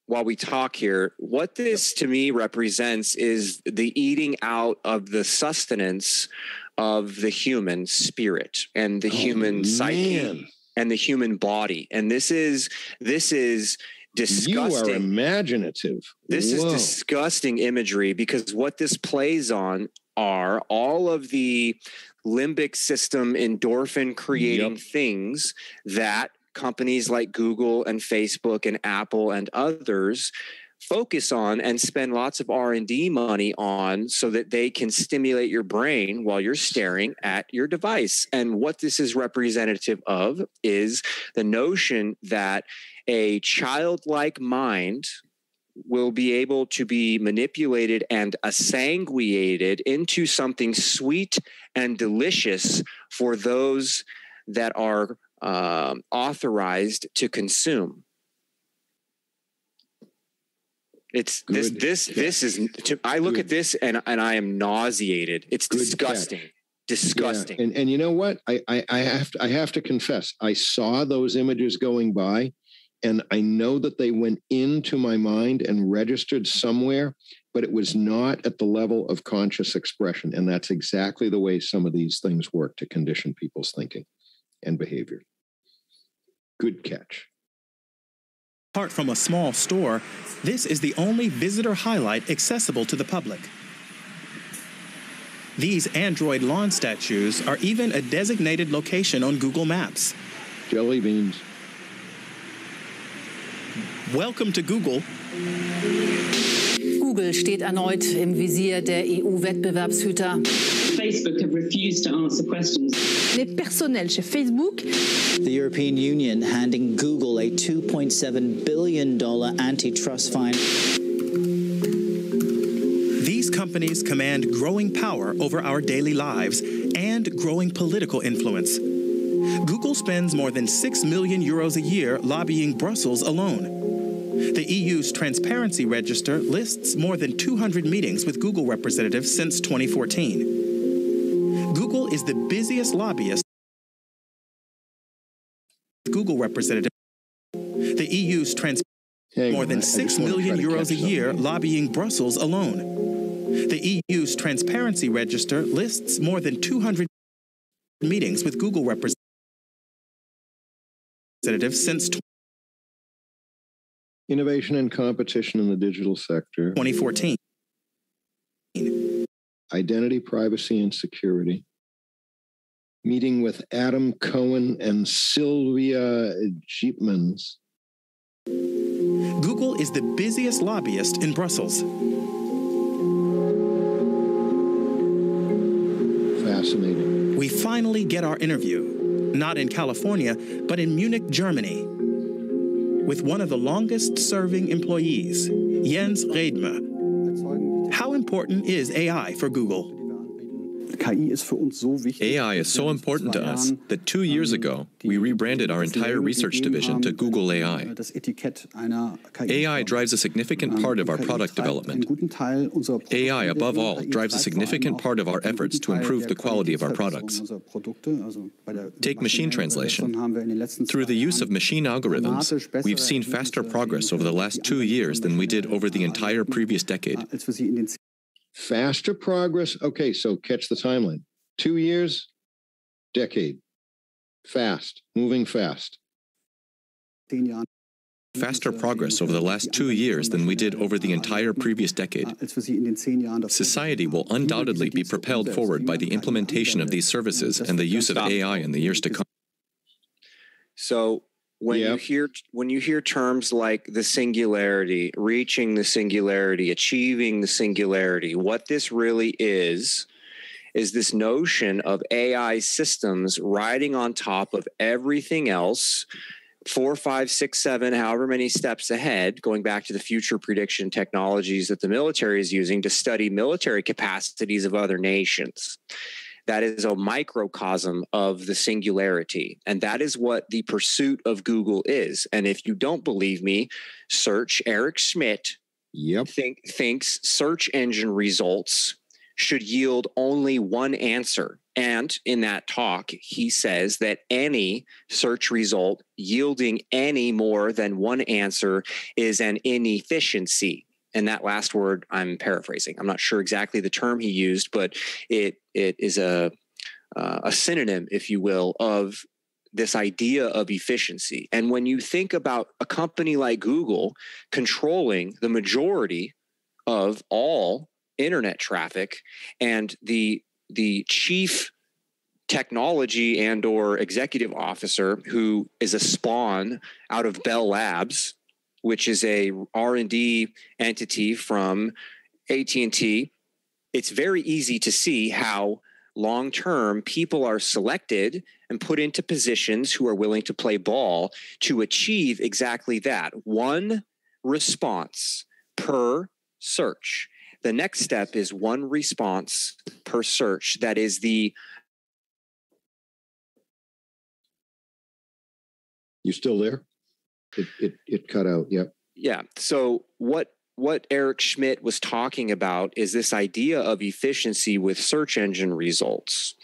while we talk here, what this to me represents is the eating out of the sustenance of the human spirit and the human psyche and the human body. And this is disgusting. You are imaginative. This is disgusting imagery, because what this plays on are all of the limbic system endorphin creating things that companies like Google and Facebook and Apple and others focus on and spend lots of R&D money on, so that they can stimulate your brain while you're staring at your device. And what this is representative of is the notion that a childlike mind will be able to be manipulated and assanguated into something sweet and delicious for those that are authorized to consume. It's good. This is. I look at this and I am nauseated. It's disgusting. Disgusting. Yeah. And you know what? I have to confess, I saw those images going by, and I know that they went into my mind and registered somewhere, but it was not at the level of conscious expression. And that's exactly the way some of these things work to condition people's thinking and behavior. Good catch. Apart from a small store, this is the only visitor highlight accessible to the public. These Android lawn statues are even a designated location on Google Maps. Jelly beans. Welcome to Google. Google steht erneut im Visier der EU-Wettbewerbshüter. Facebook have refused to answer questions. Les personnels chez Facebook. The European Union handing Google a $2.7 billion antitrust fine. These companies command growing power over our daily lives and growing political influence. Google spends more than 6 million euros a year lobbying Brussels alone. The EU's Transparency Register lists more than 200 meetings with Google representatives since 2014. Google is the busiest lobbyist. Google representative. The EU's more than 6 million euros a year lobbying Brussels alone. The EU's Transparency Register lists more than 200 meetings with Google representatives since Innovation and competition in the digital sector. 2014. Identity, privacy, and security. Meeting with Adam Cohen and Sylvia Jeepmans. Google is the busiest lobbyist in Brussels. Fascinating. We finally get our interview, not in California, but in Munich, Germany, with one of the longest-serving employees, Jens Redmer. How important is AI for Google? AI is so important to us that 2 years ago, we rebranded our entire research division to Google AI. AI drives a significant part of our product development. AI, above all, drives a significant part of our efforts to improve the quality of our products. Take machine translation. Through the use of machine algorithms, we've seen faster progress over the last 2 years than we did over the entire previous decade. Faster progress. Okay, so catch the timeline. 2 years, decade. Fast, moving fast. Faster progress over the last 2 years than we did over the entire previous decade. Society will undoubtedly be propelled forward by the implementation of these services and the use of AI in the years to come. So when you hear terms like the singularity, reaching the singularity, achieving the singularity, what this really is this notion of AI systems riding on top of everything else, 4, 5, 6, 7, however many steps ahead, going back to the future prediction technologies that the military is using to study military capacities of other nations. That is a microcosm of the singularity. And that is what the pursuit of Google is. And if you don't believe me, search Eric Schmidt. Thinks search engine results should yield only one answer. And in that talk, he says that any search result yielding any more than one answer is an inefficiency. And that last word, I'm paraphrasing. I'm not sure exactly the term he used, but it is a synonym, if you will, of this idea of efficiency. And when you think about a company like Google controlling the majority of all internet traffic, and the chief technology and or executive officer who is a spawn out of Bell Labs, which is a R&D entity from AT&T, it's very easy to see how long-term people are selected and put into positions who are willing to play ball to achieve exactly that. One response per search. The next step is one response per search. That is the... You still there? It cut out. Yep. Yeah. So what Eric Schmidt was talking about is this idea of efficiency with search engine results.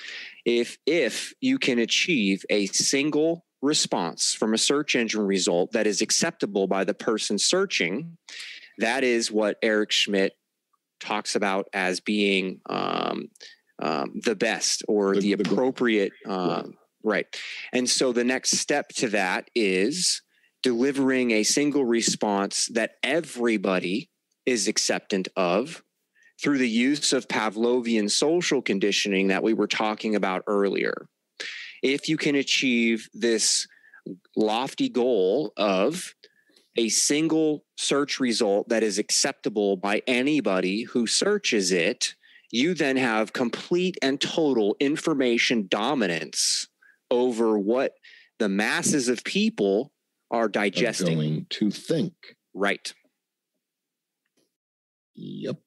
If you can achieve a single response from a search engine result that is acceptable by the person searching, that is what Eric Schmidt talks about as being the best or the appropriate. Right. And so the next step to that is delivering a single response that everybody is acceptant of through the use of Pavlovian social conditioning that we were talking about earlier. If you can achieve this lofty goal of a single search result that is acceptable by anybody who searches it, you then have complete and total information dominance over what the masses of people are digesting. Going to think. Right. Yep.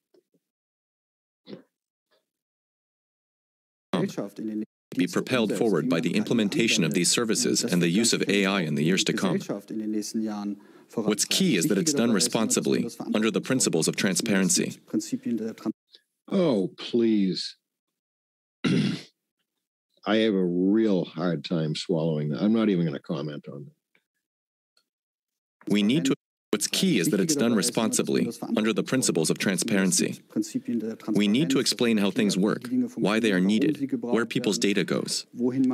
Be propelled forward by the implementation of these services and the use of AI in the years to come. What's key is that it's done responsibly, under the principles of transparency. Oh, please. I have a real hard time swallowing that. I'm not even going to comment on that. What's key is that it's done responsibly, under the principles of transparency. We need to explain how things work, why they are needed, where people's data goes,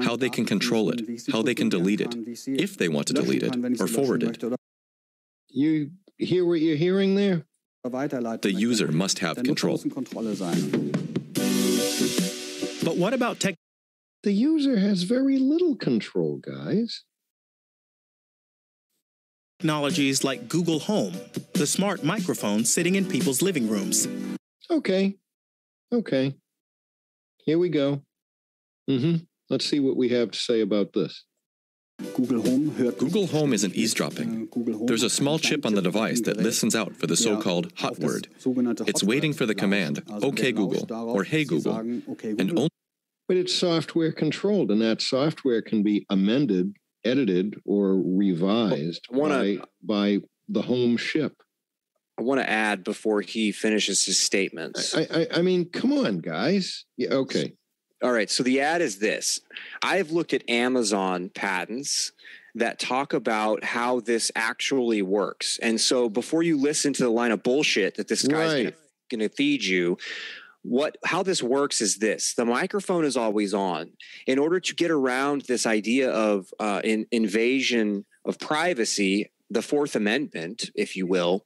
how they can control it, how they can delete it, if they want to delete it or forward it. You hear what you're hearing there? The user must have control. But what about tech? The user has very little control, guys. Technologies like Google Home, the smart microphone sitting in people's living rooms. Okay. Here we go. Let's see what we have to say about this. Google Home isn't easdropping. There's a small chip on the device that listens out for the so-called hot word. It's waiting for the command, OK Google, or Hey Google, and only But it's software controlled, and that software can be amended, edited, or revised by the home ship. I want to add before he finishes his statements. I mean, come on, guys. Yeah, okay. All right. So the ad is this. I've looked at Amazon patents that talk about how this actually works. And so before you listen to the line of bullshit that this guy's going to feed you, how this works is this. The microphone is always on. In order to get around this idea of invasion of privacy, the Fourth Amendment, if you will,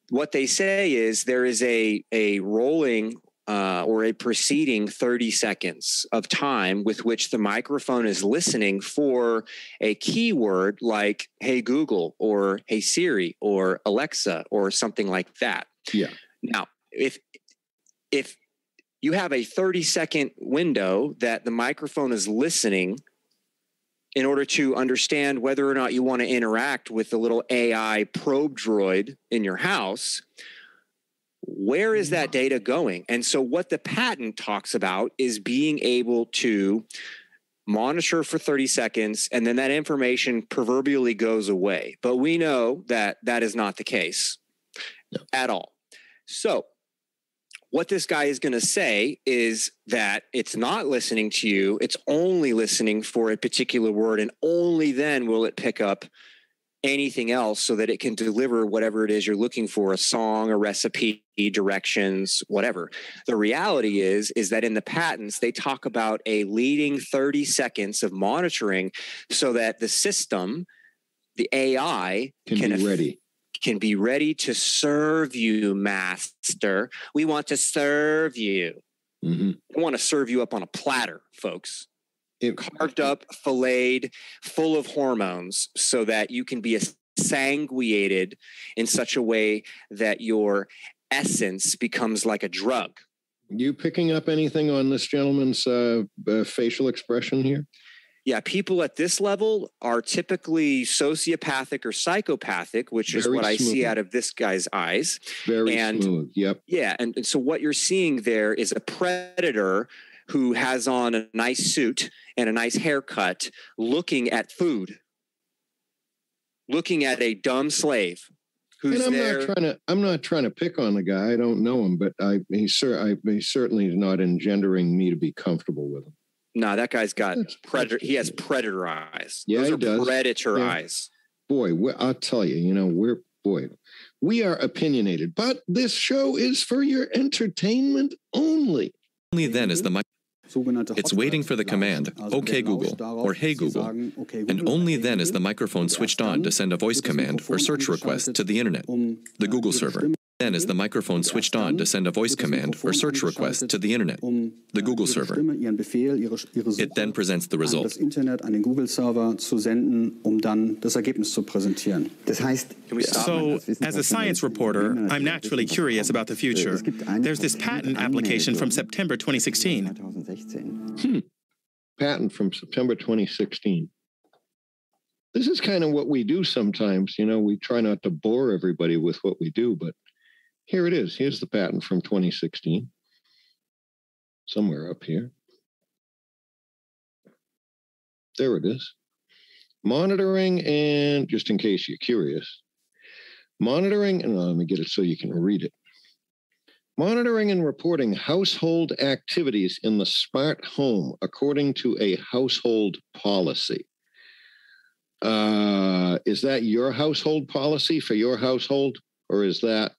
what they say is there is a rolling or a preceding 30 seconds of time with which the microphone is listening for a keyword like, hey, Google, or hey, Siri, or Alexa, or something like that. Yeah. Now, if you have a 30-second window that the microphone is listening in order to understand whether or not you want to interact with the little AI probe droid in your house, where is that data going? And so what the patent talks about is being able to monitor for 30 seconds, and then that information proverbially goes away. But we know that that is not the case at all. So what this guy is going to say is that it's not listening to you. It's only listening for a particular word, and only then will it pick up anything else so that it can deliver whatever it is you're looking for, a song, a recipe, directions, whatever. The reality is that in the patents, they talk about a leading 30 seconds of monitoring so that the system, the AI, can be ready to serve you, master. We want to serve you. Mm-hmm. We want to serve you up on a platter, folks. Carved up, filleted, full of hormones, so that you can be sanguinated in such a way that your essence becomes like a drug. You picking up anything on this gentleman's facial expression here? Yeah, people at this level are typically sociopathic or psychopathic, which is what I see out of this guy's eyes. Very smooth, yep. Yeah, and so what you're seeing there is a predator who has on a nice suit and a nice haircut, looking at food, looking at a dumb slave who's there. I'm not trying to pick on the guy. I don't know him, but he's certainly not engendering me to be comfortable with him. No, that guy's got predator. He has predator eyes. Yeah, those he does. Predator eyes. Boy, I'll tell you, we are opinionated, but this show is for your entertainment only. Only then is the it's waiting for the command, OK Google, or Hey Google, and only then is the microphone switched on to send a voice command or search request to the internet, the Google server. Then is the microphone switched on to send a voice command or search request to the internet, the Google server. It then presents the result. So, as a science reporter, I'm naturally curious about the future. There's this patent application from September 2016. Patent from September 2016. This is kind of what we do sometimes. We try not to bore everybody with what we do, but here it is. Here's the patent from 2016. Somewhere up here. There it is. Monitoring and, just in case you're curious, monitoring, and let me get it so you can read it. Monitoring and reporting household activities in the smart home according to a household policy. Is that your household policy for your household? Or is that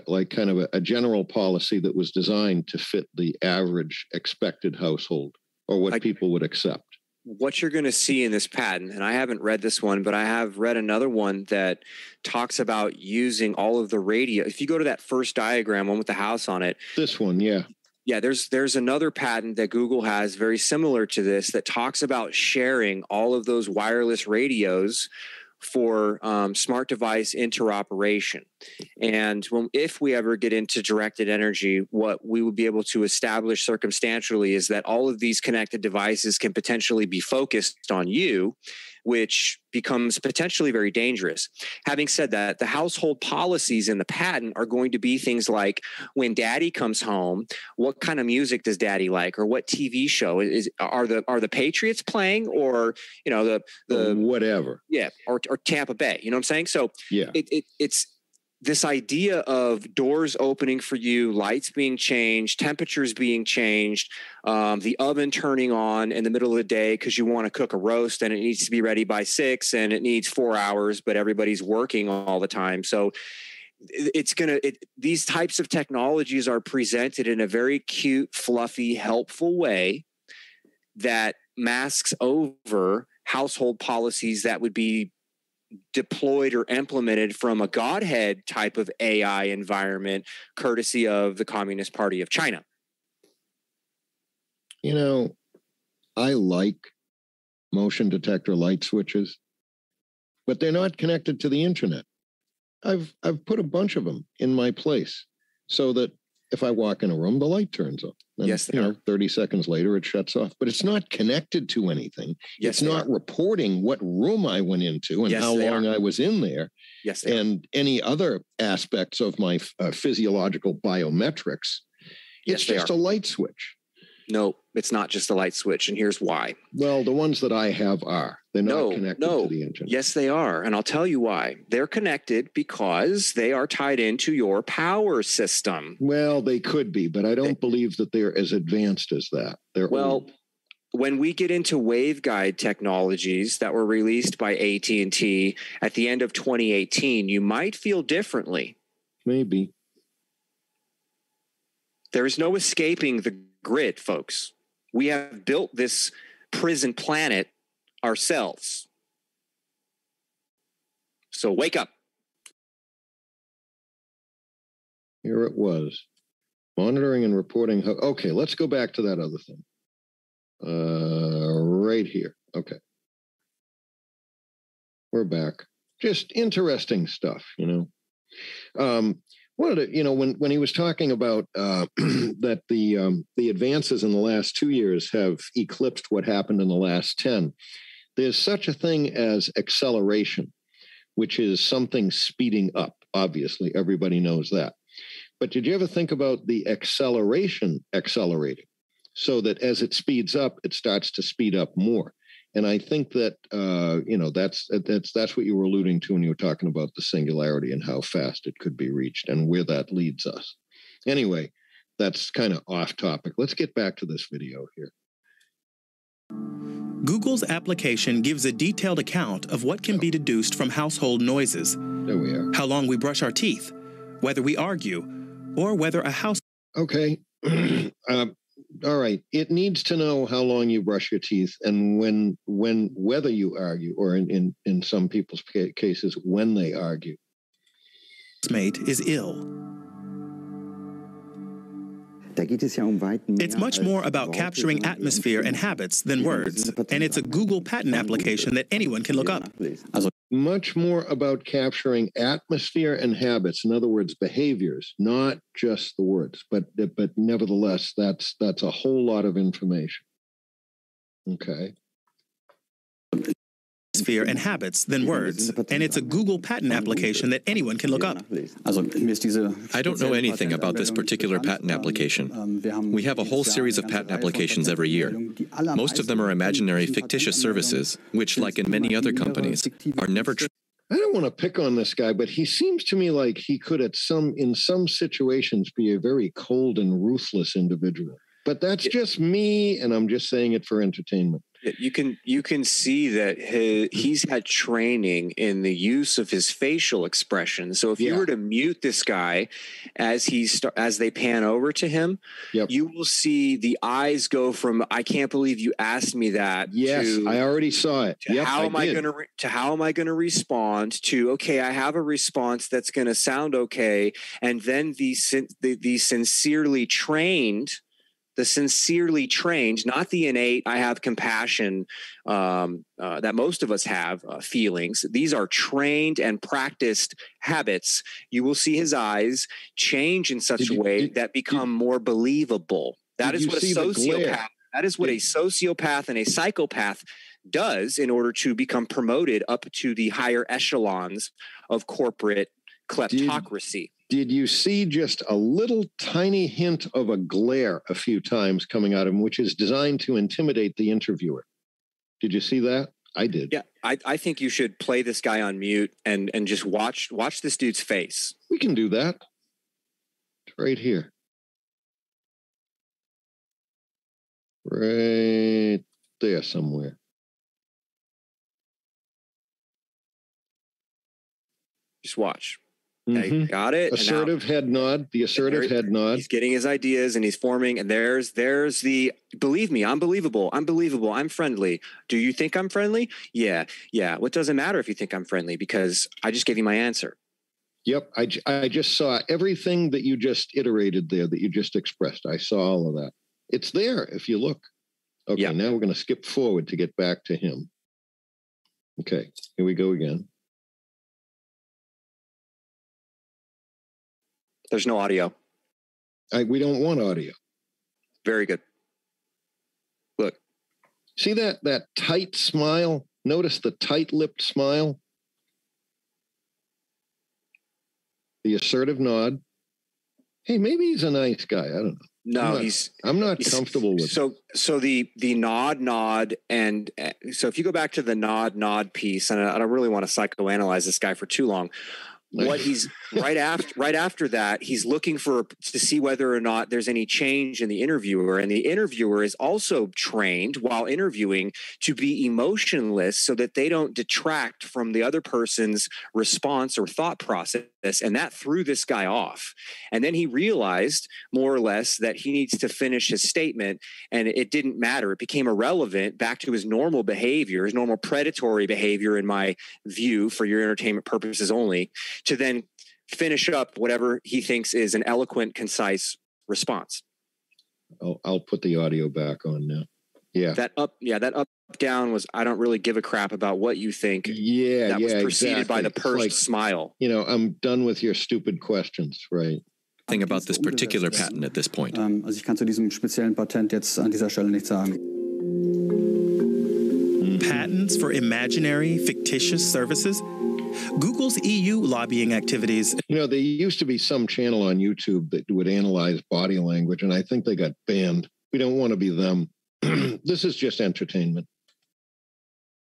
like kind of a general policy that was designed to fit the average expected household, or what people would accept? What you're going to see in this patent, and I haven't read this one, but I have read another one that talks about using all of the radio. If you go to that first diagram, one with the house on it. This one, yeah. Yeah, there's another patent that Google has very similar to this that talks about sharing all of those wireless radios for smart device interoperation. And if we ever get into directed energy, what we will be able to establish circumstantially is that all of these connected devices can potentially be focused on you which becomes potentially very dangerous. Having said that, the household policies in the patent are going to be things like, when daddy comes home, what kind of music does daddy like, or what TV show are the Patriots playing, or the whatever, or Tampa Bay, you know what I'm saying? So yeah, it's this idea of doors opening for you, lights being changed, temperatures being changed, the oven turning on in the middle of the day because you want to cook a roast and it needs to be ready by 6 and it needs 4 hours, but everybody's working all the time. So these types of technologies are presented in a very cute, fluffy, helpful way that masks over household policies that would be deployed or implemented from a Godhead type of AI environment, courtesy of the Communist Party of China. I like motion detector light switches, but they're not connected to the internet. I've put a bunch of them in my place so that if I walk in a room, the light turns on. And, yes, 30 seconds later, it shuts off. But it's not connected to anything. Yes, it's not reporting what room I went into and how long I was in there. Yes, and any other aspects of my physiological biometrics. It's just a light switch. No, it's not just a light switch, and here's why. Well, the ones that I have are. They're not connected to the internet. Yes, they are, and I'll tell you why. They're connected because they are tied into your power system. Well, they could be, but I don't believe that they're as advanced as that. They're old. When we get into waveguide technologies that were released by AT&T at the end of 2018, you might feel differently. Maybe. There is no escaping the grid, folks. We have built this prison planet ourselves. So wake up. Here it was. Monitoring and reporting. Okay, let's go back to that other thing. Right here. Okay. We're back. Just interesting stuff, One of the, when he was talking about that the advances in the last 2 years have eclipsed what happened in the last 10, there's such a thing as acceleration, which is something speeding up. Obviously, everybody knows that. But did you ever think about the acceleration accelerating so that as it speeds up, it starts to speed up more? And I think that, that's what you were alluding to when you were talking about the singularity and how fast it could be reached and where that leads us. Anyway, that's kind of off topic. Let's get back to this video here. Google's application gives a detailed account of what can be deduced from household noises. There we are. How long we brush our teeth, whether we argue, or whether a house... Okay. All right. It needs to know how long you brush your teeth and whether you argue, or in some people's cases, when they argue. Mate is ill. It's much more about capturing atmosphere and habits than words, and it's a Google patent application that anyone can look up. Much more about capturing atmosphere and habits, in other words, behaviors, not just the words, but nevertheless, that's a whole lot of information. Okay. Atmosphere and habits than words, and it's a Google patent application that anyone can look up. I don't know anything about this particular patent application. We have a whole series of patent applications every year. Most of them are imaginary, fictitious services, which, like in many other companies, are never true. I don't want to pick on this guy, but he seems to me like he could, in some situations, be a very cold and ruthless individual. But that's just me, and I'm just saying it for entertainment. You can see that he's had training in the use of his facial expression. So if you were to mute this guy as they pan over to him, you will see the eyes go from "I can't believe you asked me that." Yes, to, I already saw it. How am I going to respond to? Okay, I have a response that's going to sound okay, and then the sincerely trained. The sincerely trained, not the innate, I have compassion that most of us have feelings. These are trained and practiced habits. You will see his eyes change in such a way that become more believable. That is what a sociopath. That is what a sociopath and a psychopath does in order to become promoted up to the higher echelons of corporate kleptocracy. Did you see just a little tiny hint of a glare a few times coming out of him, which is designed to intimidate the interviewer? Did you see that? I did. Yeah, I think you should play this guy on mute and just watch this dude's face. We can do that. It's right here. Right there somewhere. Just watch. Mm-hmm. Got it. Assertive head nod. The assertive head nod. He's getting his ideas and he's forming. And there's the, believe me, I'm believable. I'm friendly. Do you think I'm friendly? Yeah. What doesn't matter if you think I'm friendly, because I just gave you my answer. Yep. I just saw everything that you just iterated there, that you just expressed. I saw all of that. It's there if you look. Okay. Yeah. Now we're going to skip forward to get back to him. Okay. Here we go again. There's no audio. We don't want audio. Very good. Look. See that tight smile? Notice the tight-lipped smile? The assertive nod. Hey, maybe he's a nice guy. I don't know. No, I'm not comfortable with it. So the nod, and so if you go back to the nod piece, and I don't really want to psychoanalyze this guy for too long. What he's right after that, he's looking to see whether or not there's any change in the interviewer, and the interviewer is also trained while interviewing to be emotionless so that they don't detract from the other person's response or thought process, and that threw this guy off. And then he realized more or less that he needs to finish his statement, and it didn't matter. It became irrelevant, back to his normal behavior, his normal predatory behavior, in my view, for your entertainment purposes only, to then finish up whatever he thinks is an eloquent, concise response. I'll put the audio back on now. Yeah. That up down was, I don't really give a crap about what you think. Yeah. That was preceded exactly. by the pursed smile. I'm done with your stupid questions, right? Thing about this particular patent at this point. Also ich kann zu diesem speziellen Patent jetzt an dieser Stelle nichts sagen. Patents for imaginary, fictitious services? Google's EU lobbying activities. There used to be some channel on YouTube that would analyze body language, and I think they got banned. We don't want to be them. This is just entertainment.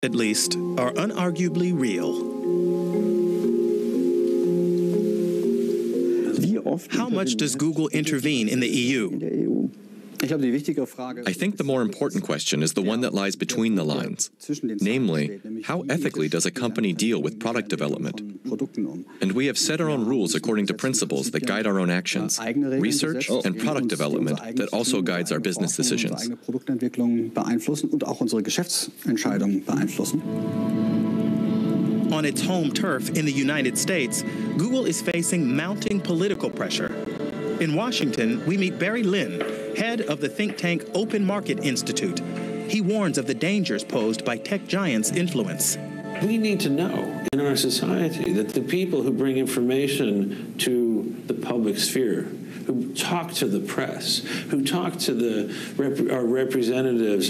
At least, are unarguably real. How much does Google intervene in the EU? I think the more important question is the one that lies between the lines. Namely, how ethically does a company deal with product development? And we have set our own rules according to principles that guide our own actions, research and product development that also guides our business decisions. On its home turf in the United States, Google is facing mounting political pressure. In Washington, we meet Barry Lin, head of the think tank Open Market Institute. He warns of the dangers posed by tech giants' influence. We need to know in our society that the people who bring information to the public sphere, who talk to the press, who talk to our representatives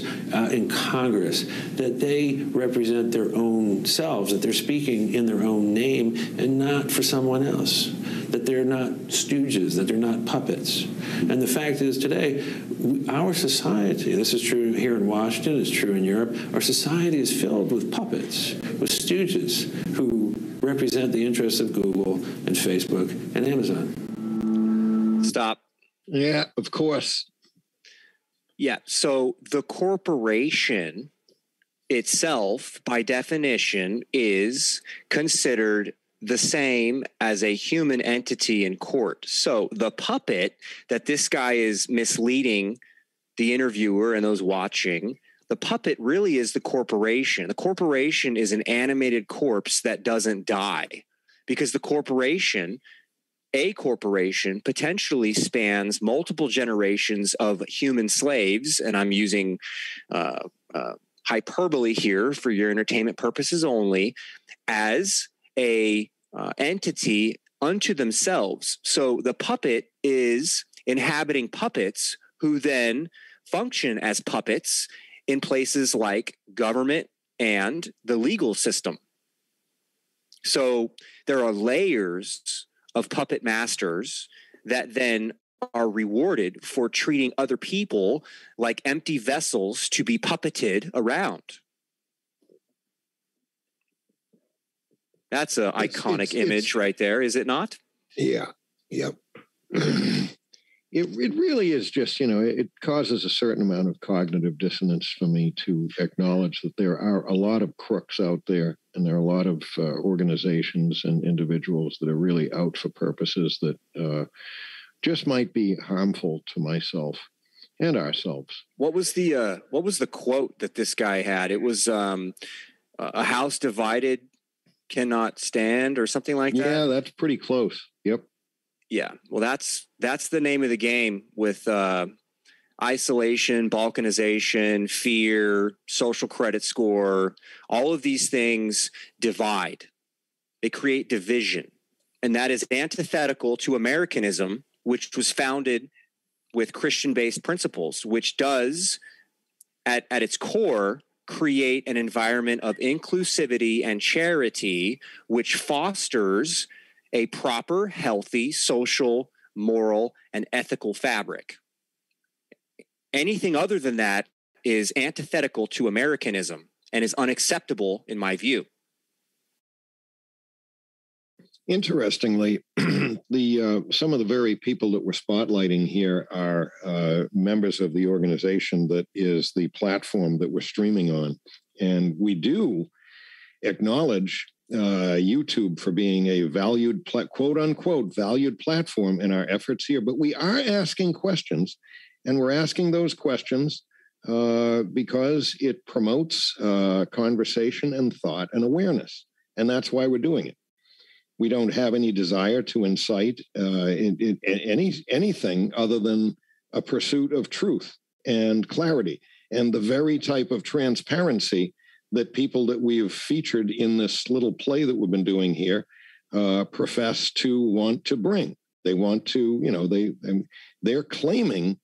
in Congress, that they represent their own selves, that they're speaking in their own name and not for someone else, that they're not stooges, that they're not puppets. And the fact is today, our society, this is true here in Washington, it's true in Europe, our society is filled with puppets, with stooges who represent the interests of Google and Facebook and Amazon. Stop. Yeah, of course. Yeah, so the corporation itself, by definition, is considered the same as a human entity in court. So the puppet that this guy is misleading the interviewer and those watching, the puppet really is the corporation. The corporation is an animated corpse that doesn't die, because the corporation, a corporation, potentially spans multiple generations of human slaves, and I'm using hyperbole here for your entertainment purposes only, as a entity unto themselves. So the puppet is inhabiting puppets who then function as puppets in places like government and the legal system. So there are layers of puppet masters that then are rewarded for treating other people like empty vessels to be puppeted around. That's an iconic image right there, is it not? Yeah. Yep. It really is just, it causes a certain amount of cognitive dissonance for me to acknowledge that there are a lot of crooks out there, and there are a lot of organizations and individuals that are really out for purposes that just might be harmful to myself and ourselves. What was the quote that this guy had? It was a house divided cannot stand, or something like that. Yeah, that's pretty close. Yep. Yeah. Well, that's the name of the game with isolation, balkanization, fear, social credit score. All of these things divide. They create division. And that is antithetical to Americanism, which was founded with Christian-based principles, which does, at its core, create an environment of inclusivity and charity, which fosters a proper, healthy, social, moral, and ethical fabric. Anything other than that is antithetical to Americanism and is unacceptable in my view. Interestingly, some of the very people that we're spotlighting here are members of the organization that is the platform that we're streaming on. And we do acknowledge YouTube for being a valued, quote unquote, valued platform in our efforts here. But we are asking questions, and we're asking those questions because it promotes conversation and thought and awareness. And that's why we're doing it. We don't have any desire to incite anything other than a pursuit of truth and clarity and the very type of transparency that people that we've featured in this little play that we've been doing here profess to want to bring. They want to, they're claiming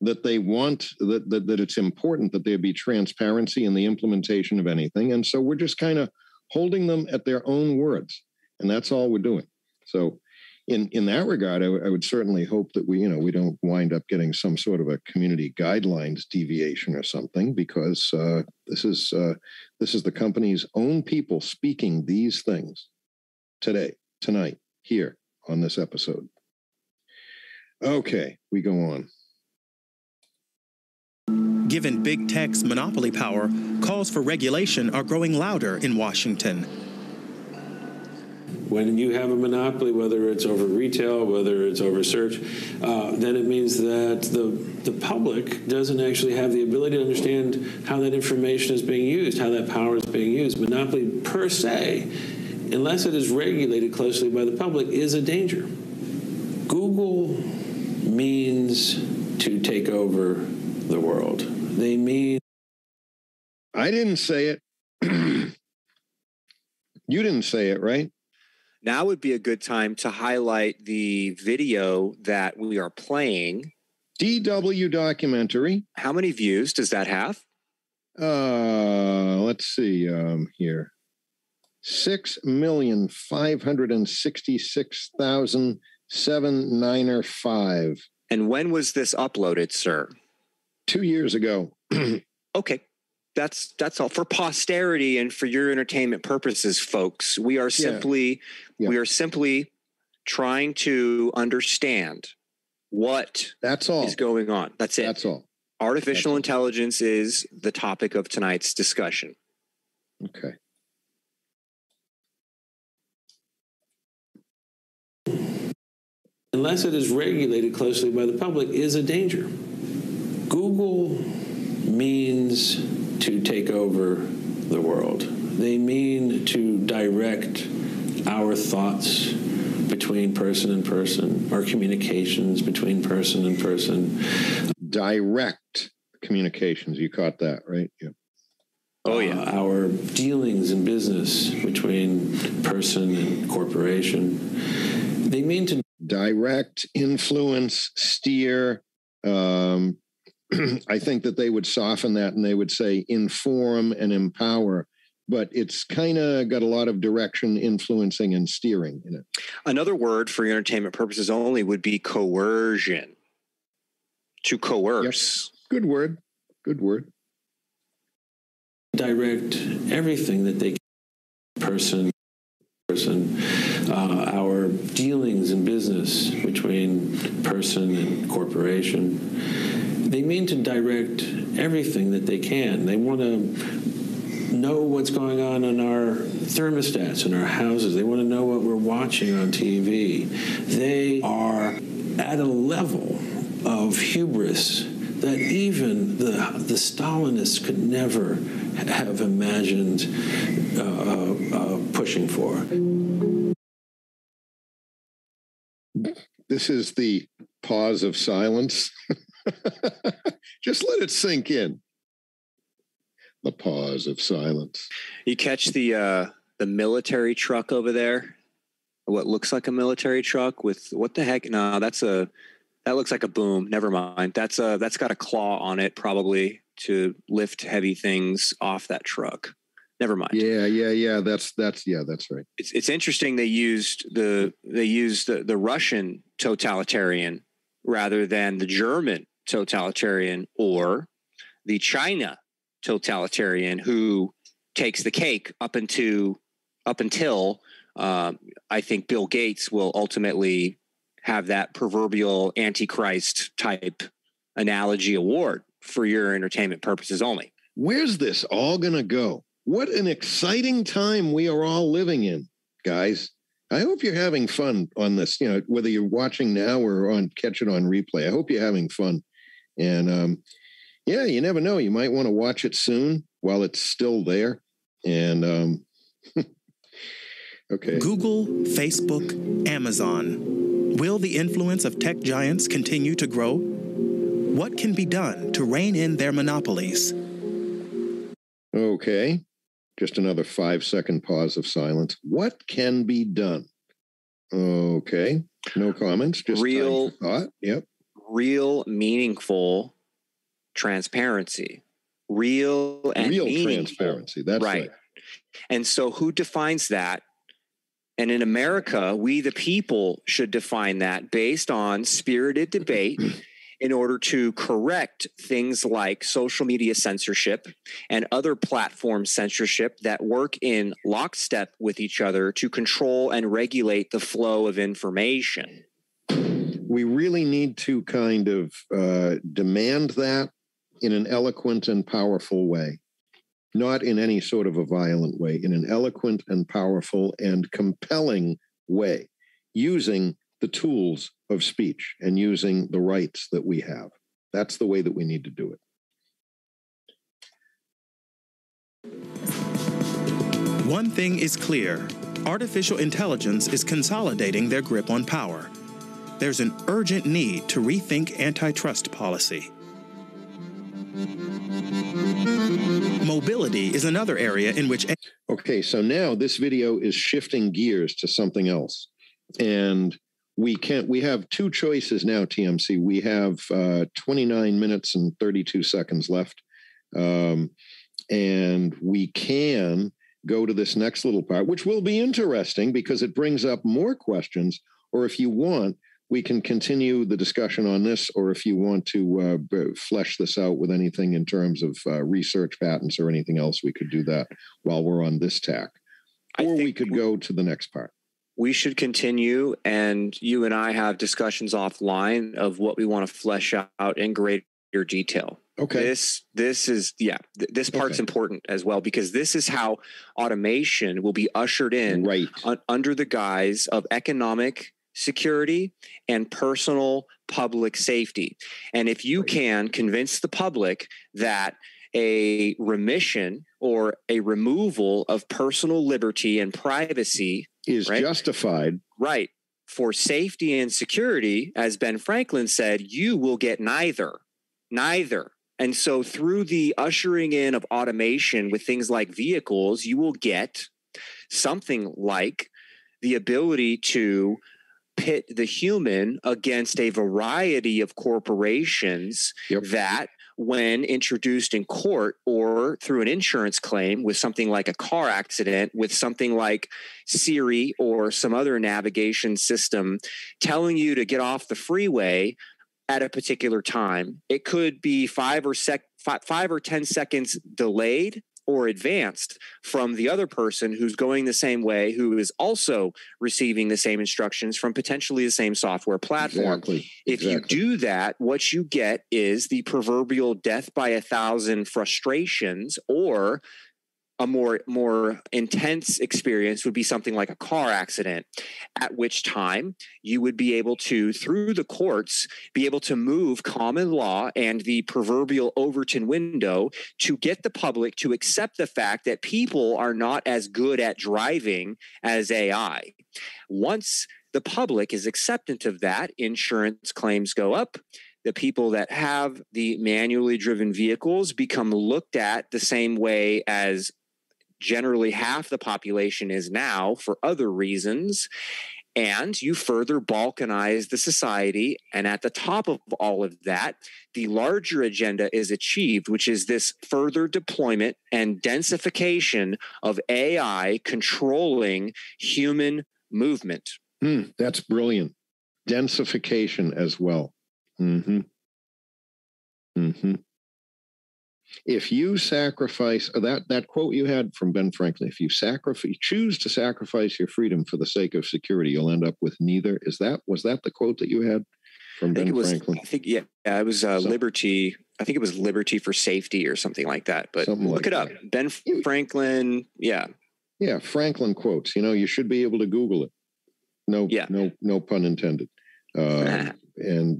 that they want that it's important that there be transparency in the implementation of anything. And so we're just kind of holding them at their own words. And that's all we're doing. So in that regard, I would certainly hope that we don't wind up getting some sort of a community guidelines deviation or something, because this is the company's own people speaking these things tonight, here on this episode. Okay, we go on. Given big tech's monopoly power, calls for regulation are growing louder in Washington. When you have a monopoly, whether it's over retail, whether it's over search, then it means that the public doesn't actually have the ability to understand how that information is being used, how that power is being used. Monopoly per se, unless it is regulated closely by the public, is a danger. Google means to take over the world. They mean... I didn't say it. You didn't say it, right? Now would be a good time to highlight the video that we are playing. DW documentary. How many views does that have? Let's see here. 6,566,795. And when was this uploaded, sir? 2 years ago. Okay. That's all for posterity and for your entertainment purposes, folks. We are simply trying to understand what is going on. That's it. That's all. Artificial intelligence is the topic of tonight's discussion. Okay. Unless it is regulated closely by the public, is a danger. Google means to take over the world. They mean to direct our thoughts between person and person, our communications between person and person. Direct communications. You caught that, right? Yeah. Oh, yeah. Our dealings in business between person and corporation. They mean to direct, influence, steer, I think that they would soften that and they would say inform and empower, but it's kind of got a lot of direction, influencing, and steering in it. Another word for entertainment purposes only would be coercion. To coerce. Yep. Good word. Good word. Direct everything that they can, our dealings in business between person and corporation. They mean to direct everything that they can. They want to know what's going on in our thermostats in our houses. They want to know what we're watching on TV. They are at a level of hubris that even the Stalinists could never have imagined pushing for. This is the pause of silence. Just let it sink in. The pause of silence. You catch the military truck over there? What looks like a military truck with what the heck? No, that looks like a boom. Never mind. That's got a claw on it, probably to lift heavy things off that truck. Never mind. Yeah. That's right. It's interesting. They used the Russian totalitarian rather than the German totalitarian or the China totalitarian, who takes the cake up until I think Bill Gates will ultimately have that proverbial Antichrist type analogy award for your entertainment purposes only. Where's this all going to go? What an exciting time we are all living in, guys. I hope you're having fun on this, whether you're watching now or catch it on replay. I hope you're having fun. And you never know. You might want to watch it soon while it's still there. And okay. Google, Facebook, Amazon. Will the influence of tech giants continue to grow? What can be done to rein in their monopolies? Okay. Just another 5-second pause of silence. What can be done? Okay. No comments. Just real thought. Yep. Real meaningful transparency. Real transparency. That's right. And so who defines that? And in America, we, the people, should define that based on spirited debate in order to correct things like social media censorship and other platform censorship that work in lockstep with each other to control and regulate the flow of information. We really need to kind of demand that in an eloquent and powerful way. Not in any sort of a violent way, in an eloquent and powerful and compelling way, using the tools of speech and using the rights that we have. That's the way that we need to do it. One thing is clear. Artificial intelligence is consolidating their grip on power. There's an urgent need to rethink antitrust policy. Mobility is another area in which... Okay, so now this video is shifting gears to something else. And we have two choices now, TMC. We have 29 minutes and 32 seconds left. And we can go to this next little part, which will be interesting because it brings up more questions. Or if you want, we can continue the discussion on this, or if you want to flesh this out with anything in terms of research patents or anything else, we could do that while we're on this tack. Or we could go to the next part. We should continue, and you and I have discussions offline of what we want to flesh out in greater detail. Okay. This part's important as well, because this is how automation will be ushered in under the guise of economic security and personal public safety. And if you can convince the public that a remission or a removal of personal liberty and privacy is justified, for safety and security, as Ben Franklin said, you will get neither. And so through the ushering in of automation with things like vehicles, you will get something like the ability to pit the human against a variety of corporations that when introduced in court or through an insurance claim with something like a car accident, with something like Siri or some other navigation system telling you to get off the freeway at a particular time. It could be 5 or 10 seconds delayed or advanced from the other person who's going the same way, who is also receiving the same instructions from potentially the same software platform. If you do that, what you get is the proverbial death by 1,000 frustrations, or a more intense experience would be something like a car accident, at which time you would be able to, through the courts, be able to move common law and the proverbial Overton window to get the public to accept the fact that people are not as good at driving as AI. Once the public is acceptant of that, insurance claims go up. The people that have the manually driven vehicles become looked at the same way as generally half the population is now for other reasons, and you further balkanize the society. And at the top of all of that, the larger agenda is achieved, which is this further deployment and densification of AI controlling human movement. That's brilliant. Densification as well. If you sacrifice that quote you had from Ben Franklin, if you choose to sacrifice your freedom for the sake of security, you'll end up with neither. Was that the quote that you had from Ben Franklin? I think it was liberty. I think it was liberty for safety or something like that. But look it up. Ben Franklin. Yeah, Franklin quotes. You should be able to Google it. No pun intended. And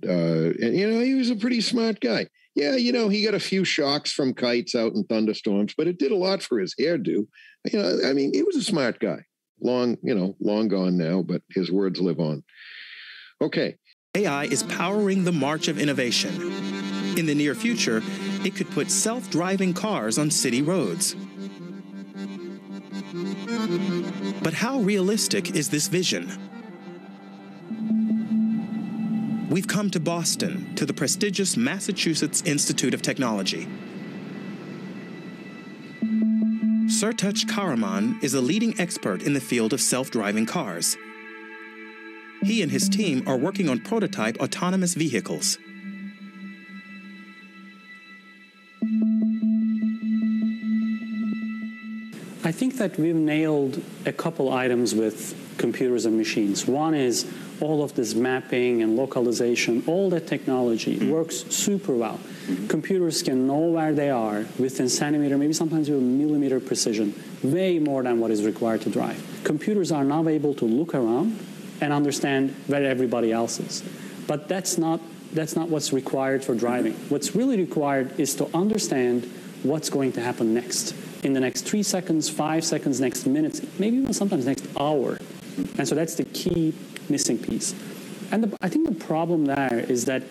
he was a pretty smart guy. Yeah, he got a few shocks from kites out in thunderstorms, but it did a lot for his hairdo. He was a smart guy. Long gone now, but his words live on. Okay. AI is powering the march of innovation. In the near future, it could put self-driving cars on city roads. But how realistic is this vision? We've come to Boston, to the prestigious Massachusetts Institute of Technology. Sertaç Karaman is a leading expert in the field of self-driving cars. He and his team are working on prototype autonomous vehicles. I think that we've nailed a couple items with computers and machines. One is all of this mapping and localization, all that technology works super well. Computers can know where they are within centimeter, maybe sometimes even millimeter precision, way more than what is required to drive. Computers are now able to look around and understand where everybody else is. But that's not what's required for driving. What's really required is to understand what's going to happen next. In the next 3 seconds, 5 seconds, next minutes, maybe even sometimes next hour. And so that's the key missing piece. And I think the problem there is that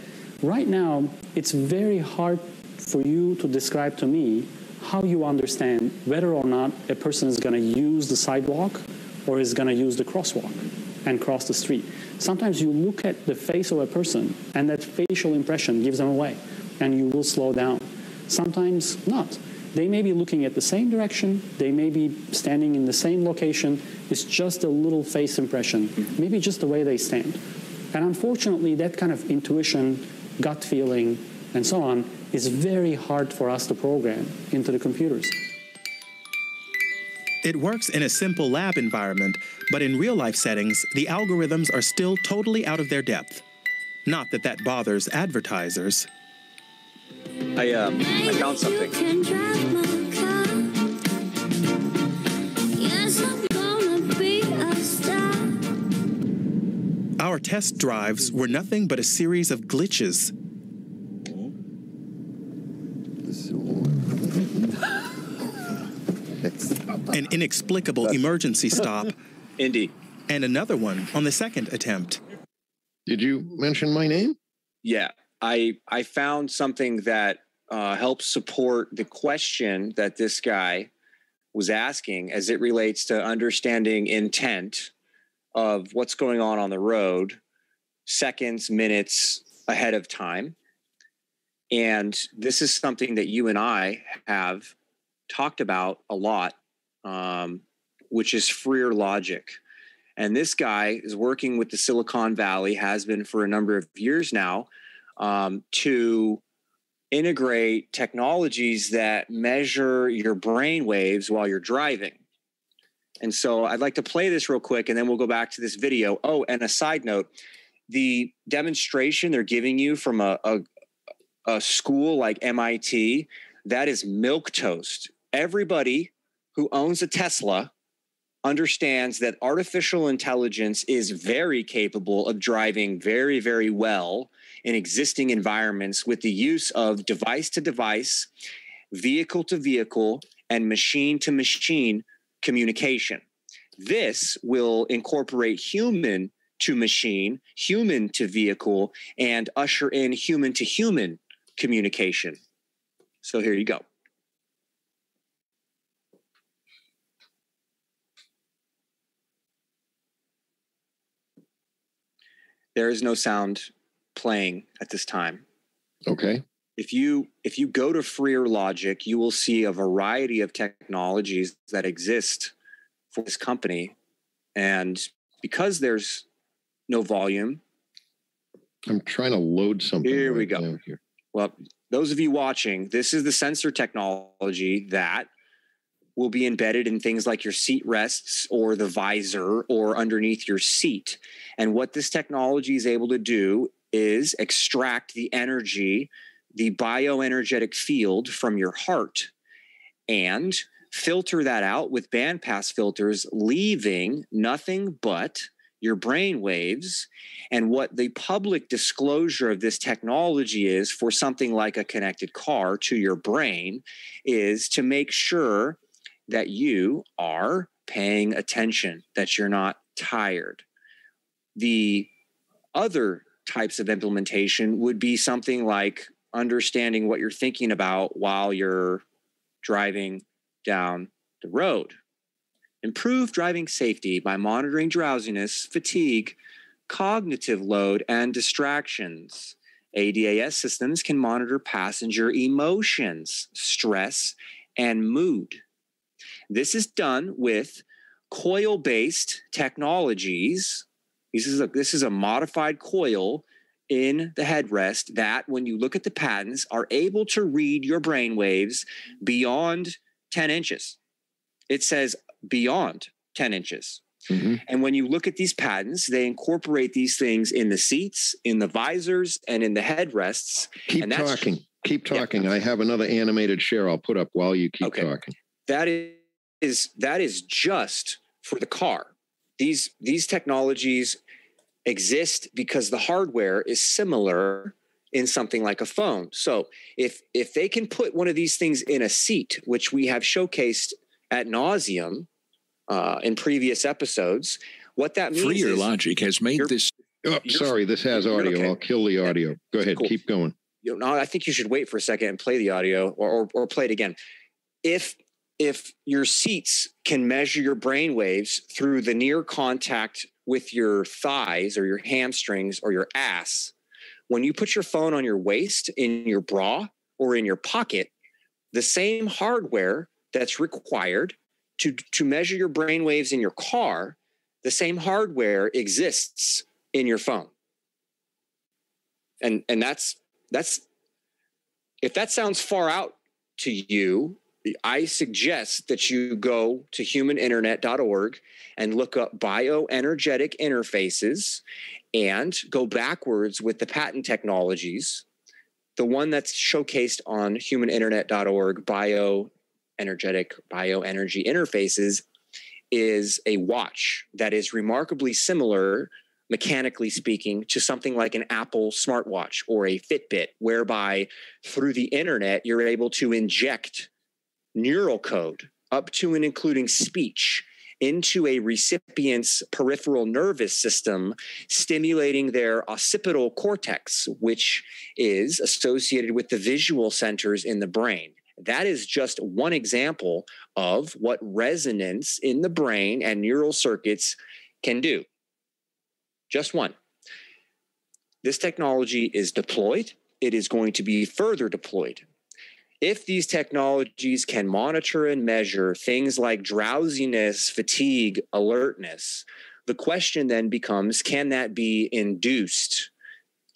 right now, it's very hard for you to describe to me how you understand whether or not a person is going to use the sidewalk or is going to use the crosswalk and cross the street. Sometimes you look at the face of a person and that facial impression gives them away and you will slow down. Sometimes not. They may be looking at the same direction. They may be standing in the same location. It's just a little face impression, maybe just the way they stand. And unfortunately, that kind of intuition, gut feeling, and so on is very hard for us to program into the computers. It works in a simple lab environment, but in real-life settings, the algorithms are still totally out of their depth. Not that that bothers advertisers. I found something. Our test drives were nothing but a series of glitches. An inexplicable emergency stop. Indeed. And another one on the second attempt. Did you mention my name? Yeah. I found something that helps support the question that this guy was asking as it relates to understanding intent of what's going on the road, seconds, minutes ahead of time. And this is something that you and I have talked about a lot, which is freer logic. And this guy is working with the Silicon Valley, has been for a number of years now, to integrate technologies that measure your brain waves while you're driving. And so I'd like to play this real quick, and then we'll go back to this video. Oh, and a side note, the demonstration they're giving you from a school like MIT, that is milquetoast. Everybody who owns a Tesla understands that artificial intelligence is very capable of driving very, very well in existing environments with the use of device to device, vehicle to vehicle, and machine to machine communication. This will incorporate human to machine, human to vehicle, and usher in human to human communication. So here you go. There is no sound playing at this time. Okay. If you go to freer logic, you will see a variety of technologies that exist for this company. And because there's no volume. I'm trying to load something. Here we go. Here. Well, those of you watching, this is the sensor technology that will be embedded in things like your seat rests or the visor or underneath your seat. And what this technology is able to do is extract the energy, the bioenergetic field from your heart, and filter that out with bandpass filters, leaving nothing but your brain waves. And what the public disclosure of this technology is for something like a connected car to your brain is to make sure that you are paying attention, that you're not tired. The other types of implementation would be something like understanding what you're thinking about while you're driving down the road. Improve driving safety by monitoring drowsiness, fatigue, cognitive load, and distractions. ADAS systems can monitor passenger emotions, stress, and mood. This is done with coil-based technologies. This is a modified coil in the headrest that, when you look at the patents, are able to read your brain waves beyond 10 inches. It says beyond 10 inches. Mm-hmm. And when you look at these patents, they incorporate these things in the seats, in the visors, and in the headrests. Keep talking. Yeah. I have another animated share I'll put up while you keep talking. That is just for the car. These technologies exist because the hardware is similar in something like a phone. So if they can put one of these things in a seat, which we have showcased ad nauseum in previous episodes, what that means Freer is logic has made this. Oh, sorry, this has audio. Okay. I'll kill the audio. Go ahead, cool. Keep going. I think you should wait for a second and play the audio or play it again. If your seats can measure your brain waves through the near contact with your thighs or your hamstrings or your ass, when you put your phone on your waist, in your bra, or in your pocket, the same hardware that's required to measure your brain waves in your car, the same hardware exists in your phone. And that's if that sounds far out to you, I suggest that you go to humaninternet.org and look up bioenergetic interfaces and go backwards with the patent technologies. The one that's showcased on humaninternet.org, bioenergy interfaces, is a watch that is remarkably similar, mechanically speaking, to something like an Apple smartwatch or a Fitbit, whereby through the internet, you're able to inject neural code up to and including speech into a recipient's peripheral nervous system, stimulating their occipital cortex, which is associated with the visual centers in the brain. That is just one example of what resonance in the brain and neural circuits can do. Just one. This technology is deployed it is going to be further deployed. If these technologies can monitor and measure things like drowsiness, fatigue, alertness, the question then becomes, can that be induced?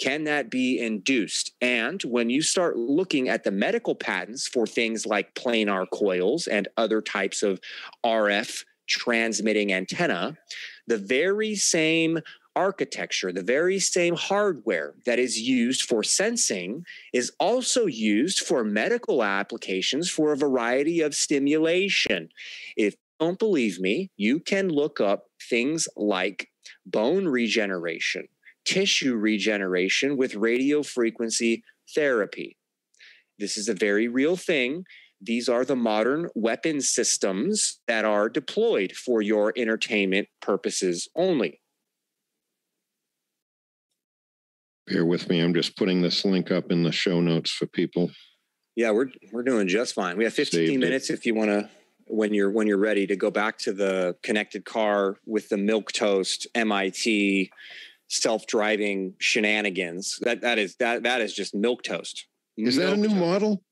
Can that be induced? And when you start looking at the medical patents for things like planar coils and other types of RF transmitting antenna, the very same architecture, the very same hardware that is used for sensing is also used for medical applications for a variety of stimulation. If you don't believe me, you can look up things like bone regeneration, tissue regeneration with radio frequency therapy. This is a very real thing. These are the modern weapon systems that are deployed for your entertainment purposes only. Bear with me. I'm just putting this link up in the show notes for people. Yeah, we're doing just fine. We have 15 minutes if you want to, when you're ready to go back to the connected car with the milquetoast MIT self-driving shenanigans. That is just milquetoast. Is that a new model?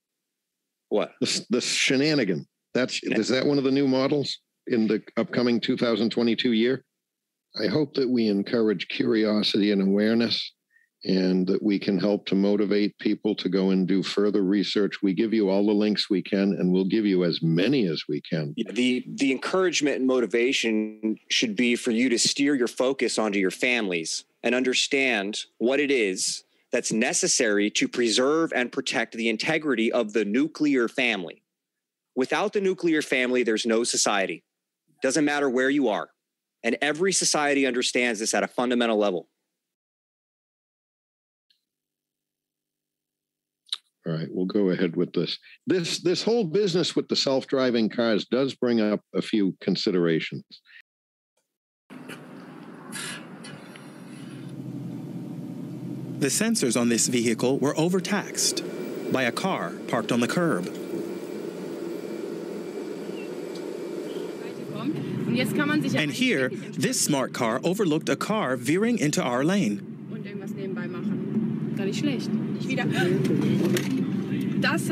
What? The shenanigan. Is that one of the new models in the upcoming 2022 year? I hope that we encourage curiosity and awareness, and that we can help to motivate people to go and do further research. We give you all the links we can, and we'll give you as many as we can. The encouragement and motivation should be for you to steer your focus onto your families and understand what it is that's necessary to preserve and protect the integrity of the nuclear family. Without the nuclear family, there's no society. Doesn't matter where you are. And every society understands this at a fundamental level. All right, we'll go ahead with this. This whole business with the self-driving cars does bring up a few considerations. The sensors on this vehicle were overtaxed by a car parked on the curb. And here, this smart car overlooked a car veering into our lane.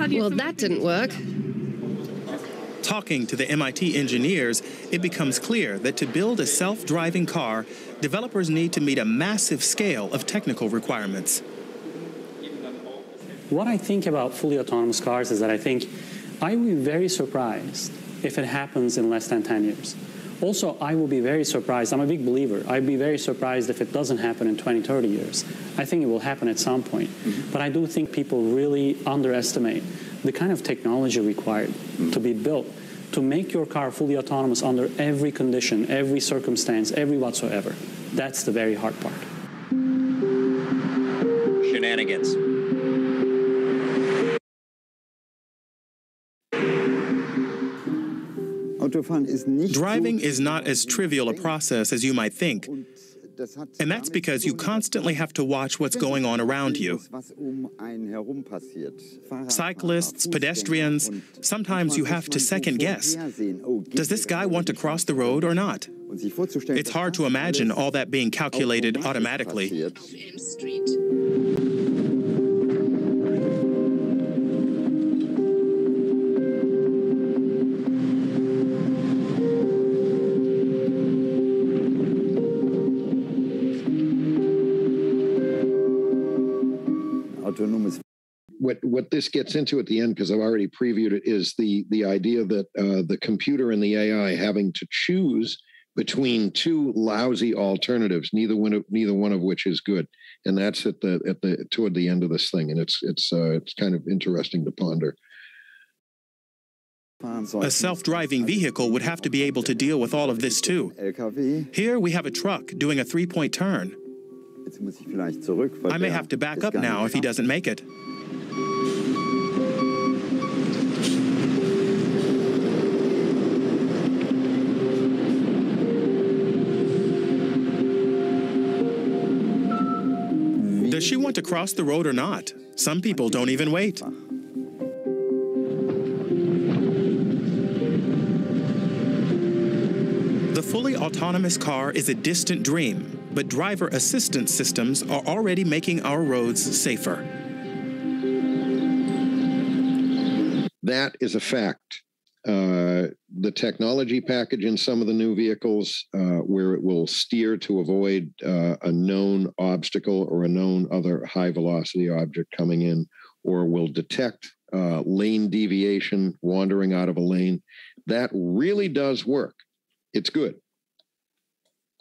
Well, that didn't work. Talking to the MIT engineers, it becomes clear that to build a self-driving car, developers need to meet a massive scale of technical requirements. What I think about fully autonomous cars is that I will be very surprised if it happens in less than 10 years. Also, I will be very surprised. I'm a big believer. I'd be very surprised if it doesn't happen in 20, 30 years. I think it will happen at some point. But I do think people really underestimate the kind of technology required to be built to make your car fully autonomous under every condition, every circumstance, every whatsoever. That's the very hard part. Shenanigans. Driving is not as trivial a process as you might think. And that's because you constantly have to watch what's going on around you. Cyclists, pedestrians, sometimes you have to second guess. Does this guy want to cross the road or not? It's hard to imagine all that being calculated automatically. What this gets into at the end, because I've already previewed it, is the idea that the computer and the AI having to choose between two lousy alternatives, neither one of which is good, and that's toward the end of this thing, and it's kind of interesting to ponder. A self-driving vehicle would have to be able to deal with all of this too. Here we have a truck doing a 3-point turn. I may have to back up now if he doesn't make it. Does she want to cross the road or not? Some people don't even wait. The fully autonomous car is a distant dream, but driver assistance systems are already making our roads safer. That is a fact. The technology package in some of the new vehicles where it will steer to avoid a known obstacle or a known other high velocity object coming in, or will detect lane deviation, wandering out of a lane. That really does work. It's good.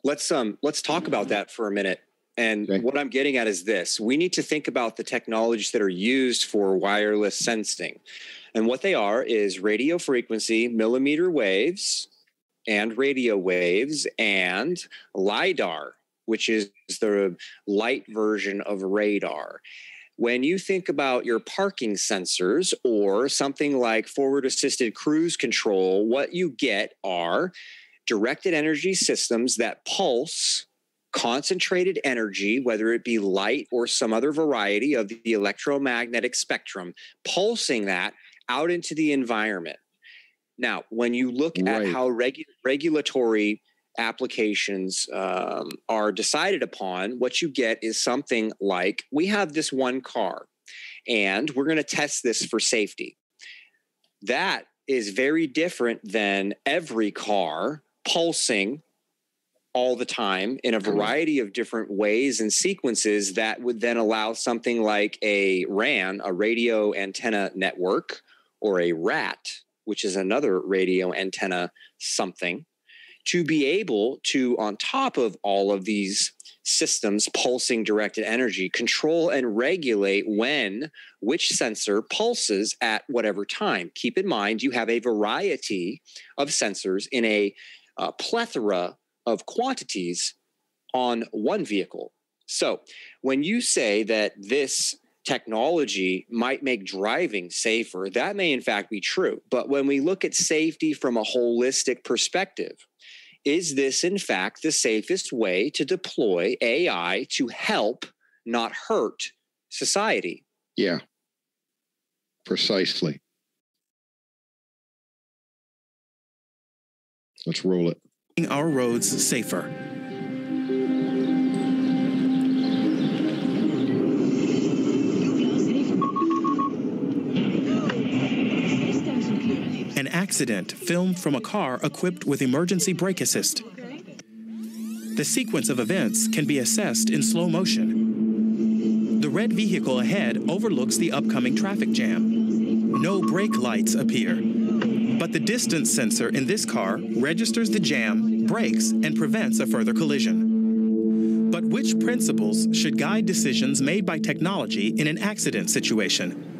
Let's talk about that for a minute. And what I'm getting at is this. We need to think about the technologies that are used for wireless sensing. And what they are is radio frequency, millimeter waves, and radio waves, and LiDAR, which is the light version of radar. When you think about your parking sensors or something like forward-assisted cruise control, what you get are directed energy systems that pulse concentrated energy, whether it be light or some other variety of the electromagnetic spectrum, pulsing that out into the environment. Now, when you look at how regulatory applications are decided upon, what you get is something like, we have this one car, and we're going to test this for safety. That is very different than every car pulsing all the time in a variety of different ways and sequences that would then allow something like a RAN, a radio antenna network, or a RAT, which is another radio antenna something, to be able to, on top of all of these systems pulsing directed energy, control and regulate which sensor pulses at whatever time. Keep in mind, you have a variety of sensors in a plethora of quantities on one vehicle. So when you say that this technology might make driving safer, that may in fact be true. But when we look at safety from a holistic perspective, is this in fact the safest way to deploy AI to help, not hurt, society? Yeah, precisely. Let's roll it. Our roads safer. An accident filmed from a car equipped with emergency brake assist. The sequence of events can be assessed in slow motion. The red vehicle ahead overlooks the upcoming traffic jam. No brake lights appear. But the distance sensor in this car registers the jam, brakes, and prevents a further collision. But which principles should guide decisions made by technology in an accident situation?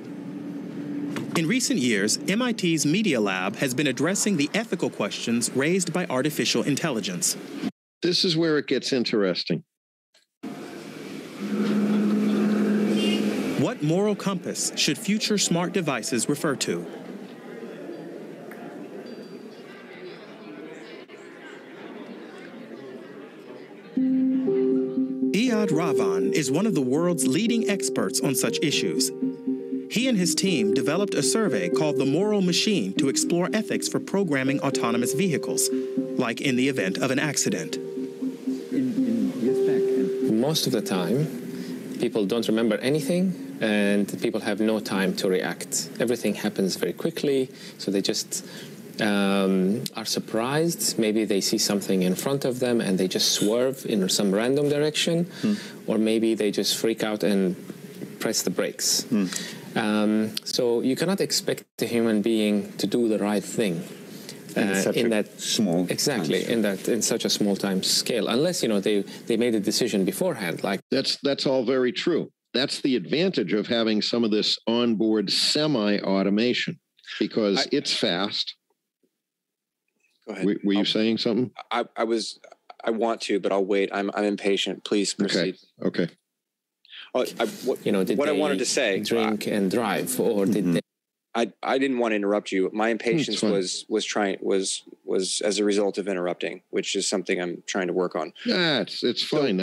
In recent years, MIT's Media Lab has been addressing the ethical questions raised by artificial intelligence. This is where it gets interesting. What moral compass should future smart devices refer to? Iyad Ravan is one of the world's leading experts on such issues. He and his team developed a survey called The Moral Machine to explore ethics for programming autonomous vehicles, like in the event of an accident. Most of the time, people don't remember anything, and people have no time to react. Everything happens very quickly, so they just are surprised. Maybe they see something in front of them and they just swerve in some random direction, or maybe they just freak out and press the brakes. So you cannot expect a human being to do the right thing in that small in such a small time scale, unless they made a decision beforehand. Like that's all very true. That's the advantage of having some of this onboard semi-automation, because it's fast. Go ahead. Were you saying something? I want to, but I'll wait. I'm impatient. Please proceed. Okay. Did what I wanted to say, drink and drive, or did they? I didn't want to interrupt you. My impatience was as a result of interrupting, which is something I'm trying to work on. Yeah, it's fine.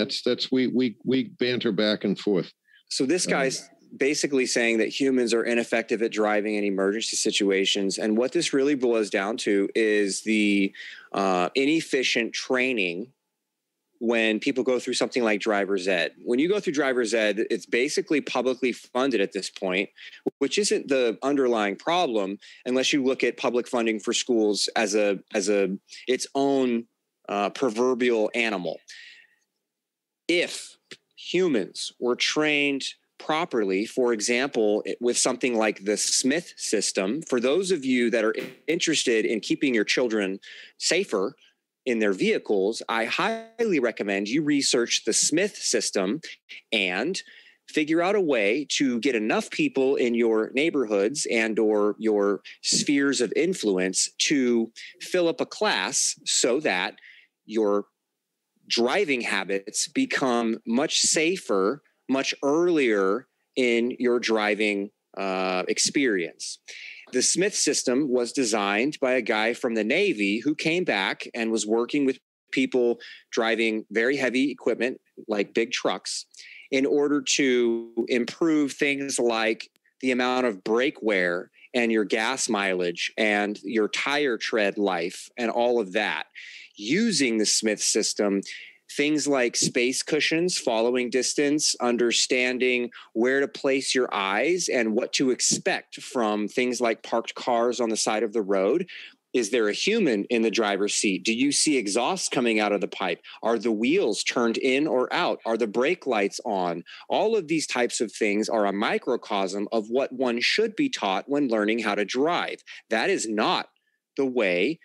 We banter back and forth. So this guy's basically saying that humans are ineffective at driving in emergency situations, and what this really boils down to is the inefficient training when people go through something like driver's ed. When you go through driver's ed, it's basically publicly funded at this point, which isn't the underlying problem unless you look at public funding for schools as its own proverbial animal. If humans were trained properly, for example, with something like the Smith system, for those of you that are interested in keeping your children safer in their vehicles, I highly recommend you research the Smith system and figure out a way to get enough people in your neighborhoods and or your spheres of influence to fill up a class so that your driving habits become much safer, much earlier in your driving experience. The Smith system was designed by a guy from the Navy who came back and was working with people driving very heavy equipment like big trucks in order to improve things like the amount of brake wear and your gas mileage and your tire tread life and all of that. Using the Smith system, things like space cushions, following distance, understanding where to place your eyes and what to expect from things like parked cars on the side of the road. Is there a human in the driver's seat? Do you see exhaust coming out of the pipe? Are the wheels turned in or out? Are the brake lights on? All of these types of things are a microcosm of what one should be taught when learning how to drive. That is not the way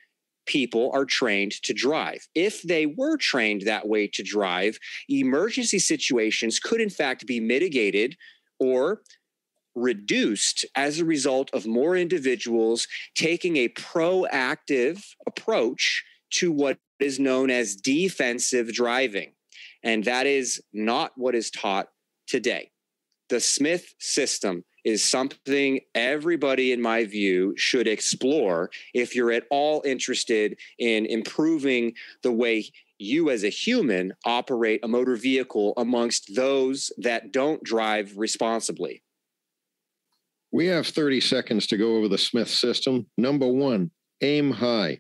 people are trained to drive. If they were trained that way to drive, emergency situations could in fact be mitigated or reduced as a result of more individuals taking a proactive approach to what is known as defensive driving. And that is not what is taught today. The Smith system is something everybody, in my view, should explore if you're at all interested in improving the way you as a human operate a motor vehicle amongst those that don't drive responsibly. We have 30 seconds to go over the Smith system. Number 1, aim high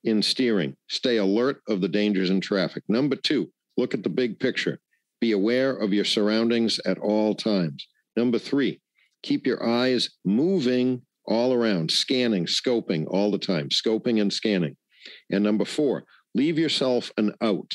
in steering. Stay alert of the dangers in traffic. Number 2, look at the big picture. Be aware of your surroundings at all times. Number 3, keep your eyes moving all around, scanning, scoping all the time, scoping and scanning. And number 4, leave yourself an out.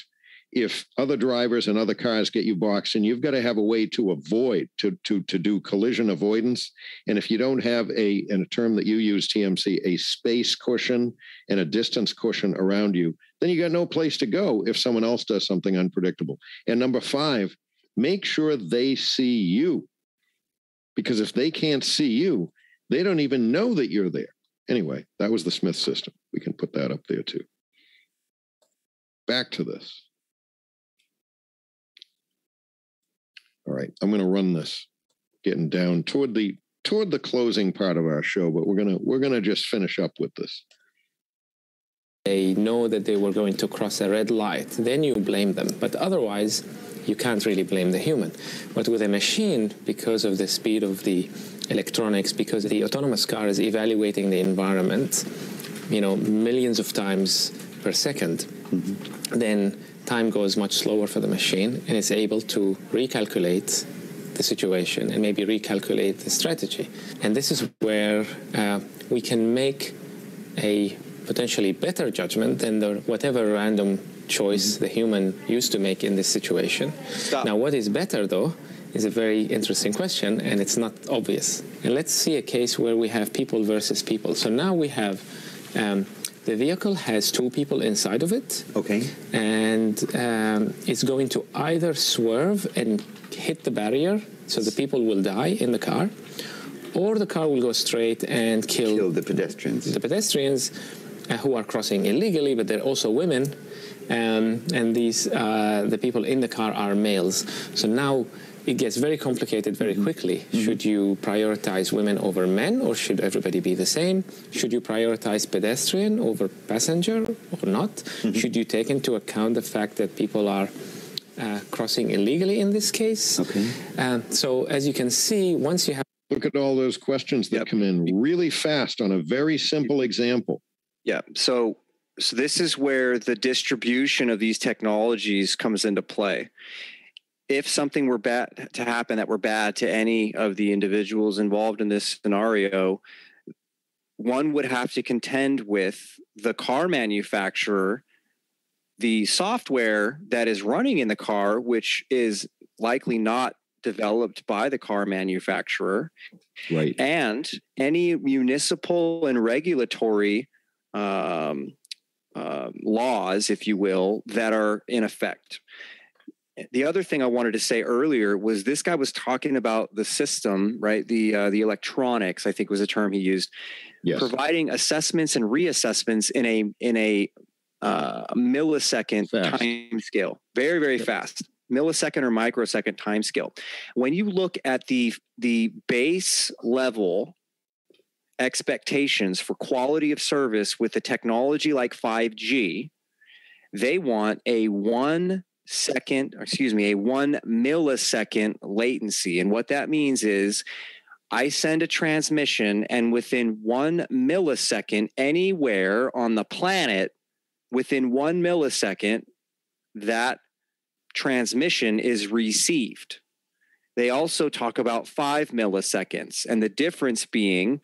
If other drivers and other cars get you boxed in, you've got to have a way to avoid, to do collision avoidance. And if you don't have in a term that you use, TMC, a space cushion and a distance cushion around you, then you got no place to go if someone else does something unpredictable. And number 5, make sure they see you. Because if they can't see you, they don't even know that you're there. Anyway, that was the Smith system. We can put that up there too. Back to this. All right, I'm going to run this, getting down toward the closing part of our show, but we're gonna just finish up with this. They know that they were going to cross a red light, then you blame them. But otherwise, you can't really blame the human. But with a machine, because of the speed of the electronics, because the autonomous car is evaluating the environment, millions of times per second, then time goes much slower for the machine, and it's able to recalculate the situation and maybe recalculate the strategy. And this is where we can make a potentially better judgment than whatever random choice the human used to make in this situation. Now, what is better, though, is a very interesting question, and it's not obvious. And let's see a case where we have people versus people. So now we have the vehicle has 2 people inside of it. Okay. And it's going to either swerve and hit the barrier, so the people will die in the car, or the car will go straight and kill the pedestrians. The pedestrians who are crossing illegally, but they're also women, and these the people in the car are males. So now it gets very complicated very quickly. Should you prioritize women over men, or should everybody be the same? Should you prioritize pedestrian over passenger or not? Should you take into account the fact that people are crossing illegally in this case? Okay. So as you can see, once you have... Look at all those questions that come in really fast on a very simple example. Yeah. So So this is where the distribution of these technologies comes into play. If something were bad to happen that were bad to any of the individuals involved in this scenario, one would have to contend with the car manufacturer, the software that is running in the car, which is likely not developed by the car manufacturer, right, and any municipal and regulatory laws, if you will, that are in effect. The other thing I wanted to say earlier was this guy was talking about the system, right? The electronics, I think was the term he used, yes, providing assessments and reassessments in a millisecond time scale, very, very fast, millisecond or microsecond time scale. When you look at the base level expectations for quality of service with a technology like 5G, they want a 1 millisecond latency. And what that means is I send a transmission, and within 1 millisecond, anywhere on the planet, within 1 millisecond, that transmission is received. They also talk about 5 milliseconds, and the difference being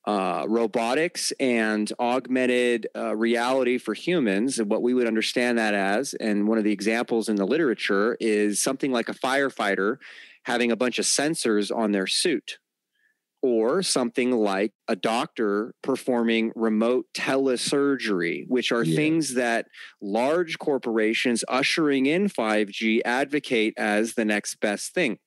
robotics and augmented reality for humans, and what we would understand that as, and one of the examples in the literature is something like a firefighter having a bunch of sensors on their suit, or something like a doctor performing remote telesurgery, which are things that large corporations ushering in 5G advocate as the next best thing,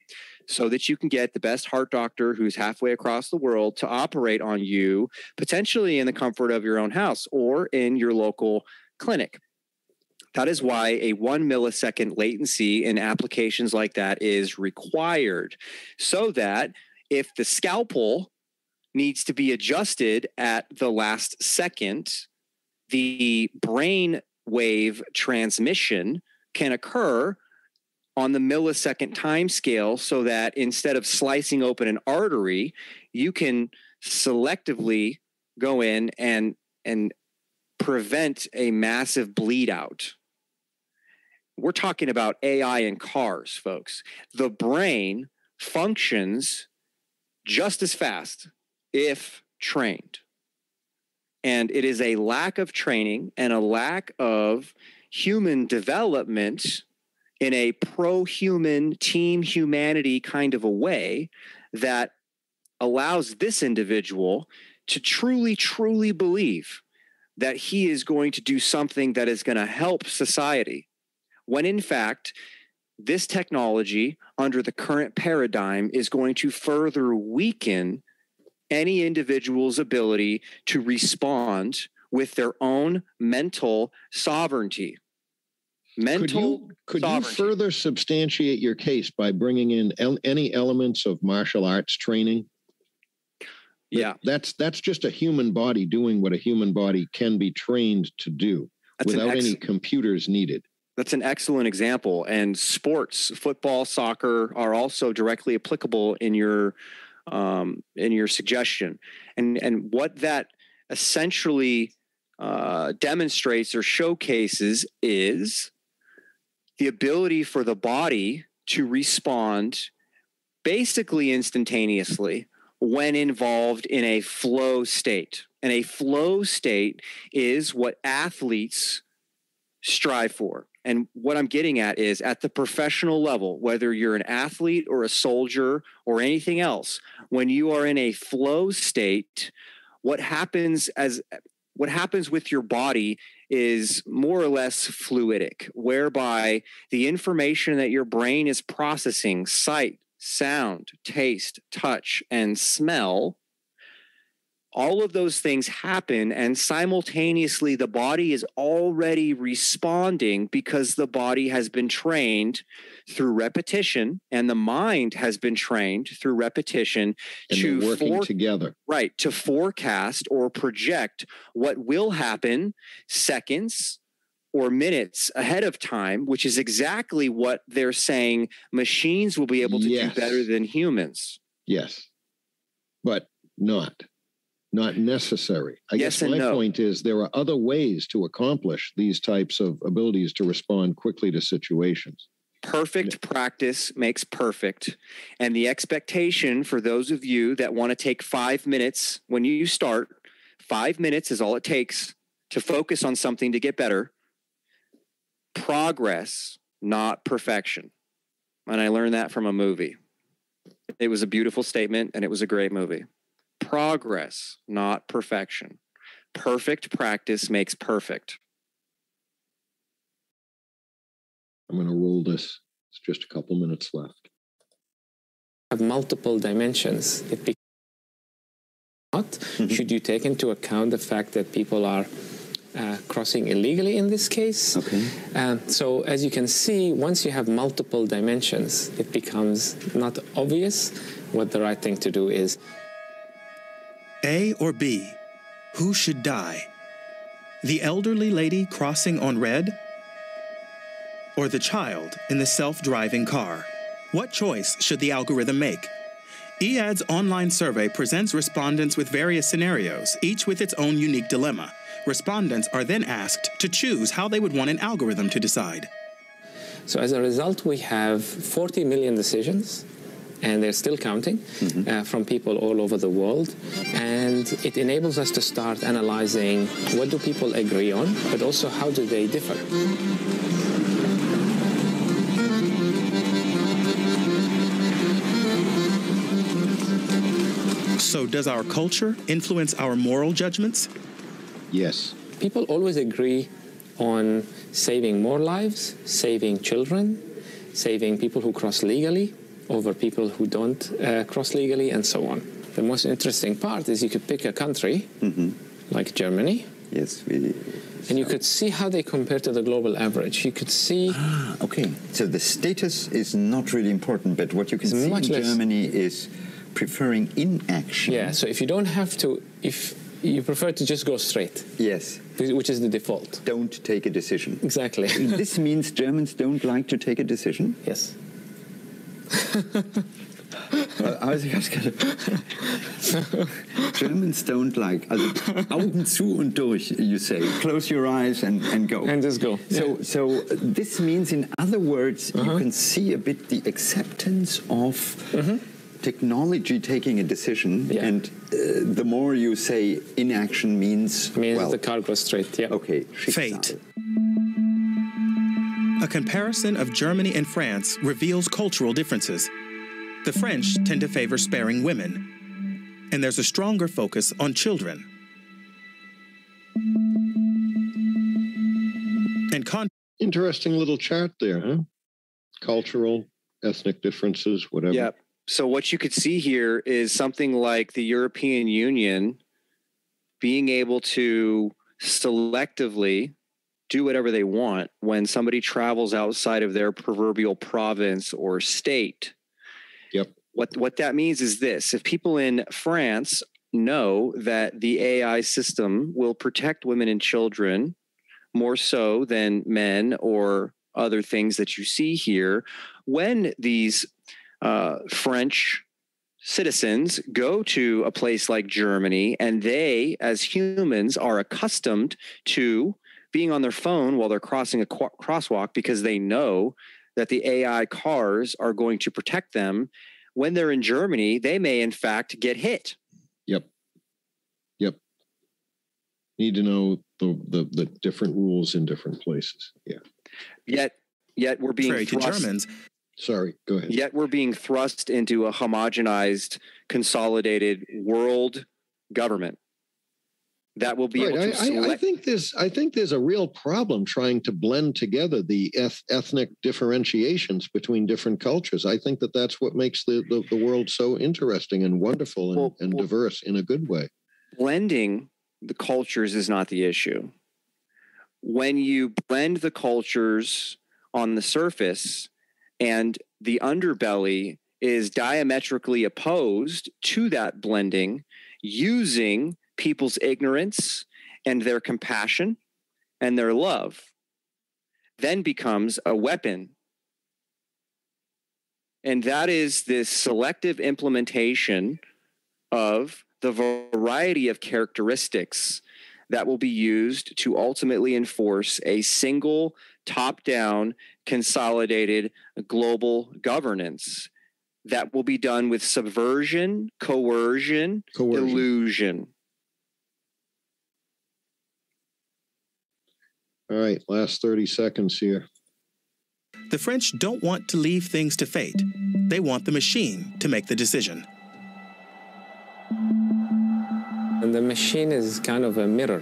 so that you can get the best heart doctor who's halfway across the world to operate on you, potentially in the comfort of your own house or in your local clinic. That is why a 1 millisecond latency in applications like that is required, so that if the scalpel needs to be adjusted at the last second, the brain wave transmission can occur on the millisecond time scale, so that instead of slicing open an artery, you can selectively go in and prevent a massive bleed out. We're talking about AI in cars, folks. The brain functions just as fast if trained. And it is a lack of training and a lack of human development in a pro-human team humanity kind of a way that allows this individual to truly, truly believe that he is going to do something that is going to help society, when in fact, this technology under the current paradigm is going to further weaken any individual's ability to respond with their own mental sovereignty. Could you further substantiate your case by bringing in any elements of martial arts training? Yeah. That's just a human body doing what a human body can be trained to do without any computers needed. That's an excellent example. And sports, football, soccer are also directly applicable in your suggestion. And what that essentially demonstrates or showcases is the ability for the body to respond basically instantaneously when involved in a flow state. And a flow state is what athletes strive for. And what I'm getting at is at the professional level, whether you're an athlete or a soldier or anything else, when you are in a flow state, what happens with your body is more or less fluidic, whereby the information that your brain is processing, sight, sound, taste, touch, and smell, all of those things happen, and simultaneously the body is already responding because the body has been trained through repetition, and the mind has been trained through repetition and working together. Right, to forecast or project what will happen seconds or minutes ahead of time, which is exactly what they're saying machines will be able to do better than humans. Yes, but not. not necessary. I Yes guess and my no. point is there are other ways to accomplish these types of abilities to respond quickly to situations. Perfect practice makes perfect. And the expectation for those of you that want to take 5 minutes when you start, 5 minutes is all it takes to focus on something to get better. Progress, not perfection. And I learned that from a movie. It was a beautiful statement and it was a great movie. Progress, not perfection. Perfect practice makes perfect. I'm going to roll this. It's just a couple minutes left. Have multiple dimensions. Should you take into account the fact that people are crossing illegally in this case? Okay. So as you can see, once you have multiple dimensions, it becomes not obvious what the right thing to do is. A or B? Who should die? The elderly lady crossing on red? Or the child in the self-driving car? What choice should the algorithm make? EAD's online survey presents respondents with various scenarios, each with its own unique dilemma. Respondents are then asked to choose how they would want an algorithm to decide. So as a result, we have 40 million decisions, and they're still counting, from people all over the world. And it enables us to start analyzing what do people agree on, but also how do they differ. So does our culture influence our moral judgments? Yes. People always agree on saving more lives, saving children, saving people who cross legally over people who don't cross legally, and so on. The most interesting part is you could pick a country like Germany. Yes, and you could see how they compare to the global average. You could see... okay. So the status is not really important, but what you can see in Germany is preferring inaction. Yeah, so if you don't have to... if you prefer to just go straight. Yes. Which is the default. Don't take a decision. Exactly. This means Germans don't like to take a decision? Yes. Germans don't like, also Augen zu und durch, you say. Close your eyes and go. And just go. So this means, in other words, you can see a bit the acceptance of technology taking a decision, and the more you say inaction means well, the car goes straight. Yeah. Okay. Fate. A comparison of Germany and France reveals cultural differences. The French tend to favor sparing women, and there's a stronger focus on children. And interesting little chart there, huh? Cultural, ethnic differences, whatever. Yep. So what you could see here is something like the European Union being able to selectively do whatever they want when somebody travels outside of their proverbial province or state. Yep. What that means is this: if people in France know that the AI system will protect women and children more so than men or other things that you see here, when these French citizens go to a place like Germany and they, as humans, are accustomed to being on their phone while they're crossing a crosswalk because they know that the AI cars are going to protect them. When they're in Germany, they may in fact get hit. Yep. Need to know the different rules in different places. Yeah. Yet we're being thrust. Sorry, go ahead. Yet we're being thrust into a homogenized, consolidated world government that will be able to select. I think there's a real problem trying to blend together the ethnic differentiations between different cultures. I think that's what makes the world so interesting and wonderful and diverse in a good way. Blending the cultures is not the issue. When you blend the cultures on the surface and the underbelly is diametrically opposed to that blending, using people's ignorance and their compassion and their love, then becomes a weapon. And that is this selective implementation of the variety of characteristics that will be used to ultimately enforce a single top-down consolidated global governance that will be done with subversion, coercion, illusion. All right, last 30 seconds here. The French don't want to leave things to fate. They want the machine to make the decision. And the machine is kind of a mirror.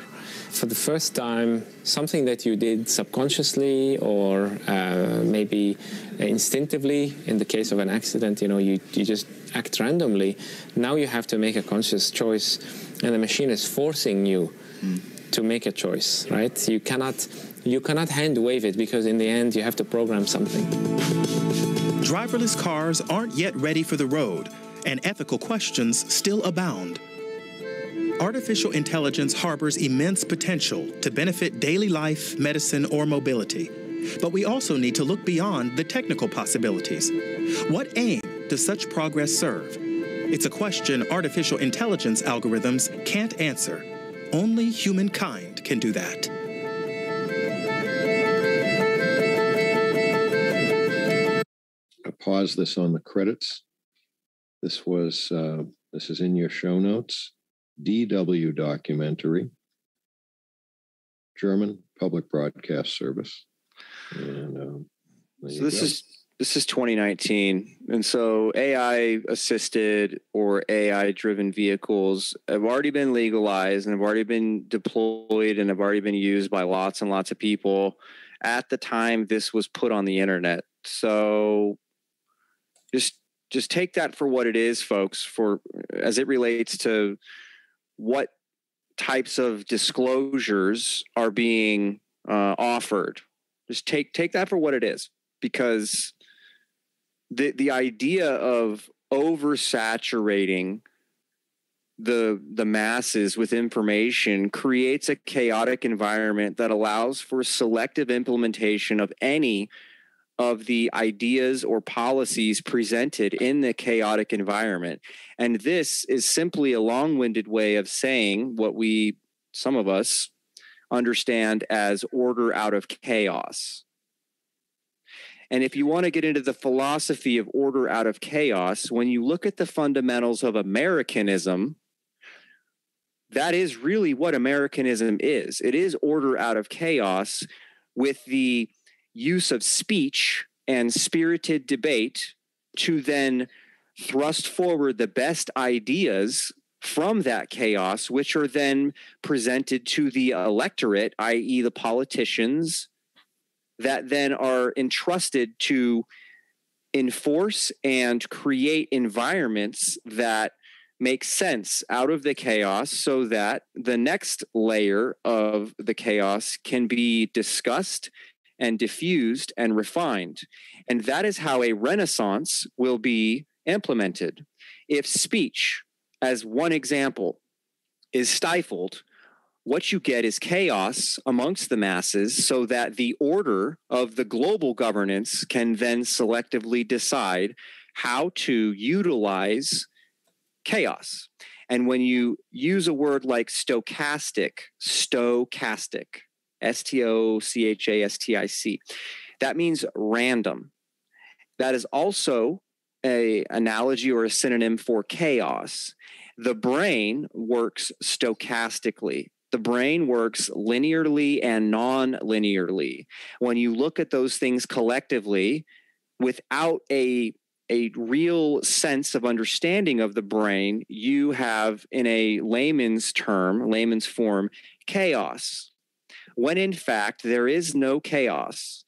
For the first time, something that you did subconsciously or maybe instinctively, in the case of an accident, you just act randomly. Now you have to make a conscious choice, and the machine is forcing you to make a choice, right? You cannot hand wave it, because in the end you have to program something. Driverless cars aren't yet ready for the road, and ethical questions still abound. Artificial intelligence harbors immense potential to benefit daily life, medicine, or mobility. But we also need to look beyond the technical possibilities. What aim does such progress serve? It's a question artificial intelligence algorithms can't answer. Only humankind can do that. I pause this on the credits. This is in your show notes. DW documentary, German Public Broadcast Service. And so this is 2019, and so AI assisted or AI driven vehicles have already been legalized and have already been deployed and have already been used by lots and lots of people at the time this was put on the internet. So just take that for what it is, folks, for as it relates to what types of disclosures are being offered. Just take that for what it is, because the idea of oversaturating the masses with information creates a chaotic environment that allows for selective implementation of any of the ideas or policies presented in the chaotic environment. And this is simply a long-winded way of saying what some of us understand as order out of chaos. And if you want to get into the philosophy of order out of chaos, when you look at the fundamentals of Americanism, that is really what Americanism is. It is order out of chaos with the use of speech and spirited debate to then thrust forward the best ideas from that chaos, which are then presented to the electorate, i.e. the politicians, that then are entrusted to enforce and create environments that make sense out of the chaos so that the next layer of the chaos can be discussed and diffused and refined. And that is how a renaissance will be implemented. If speech, as one example, is stifled, what you get is chaos amongst the masses so that the order of the global governance can then selectively decide how to utilize chaos. And when you use a word like stochastic, S-T-O-C-H-A-S-T-I-C, that means random. That is also an analogy or a synonym for chaos. The brain works stochastically. The brain works linearly and non-linearly. When you look at those things collectively, without a real sense of understanding of the brain, you have, in a layman's form, chaos. When in fact, there is no chaos.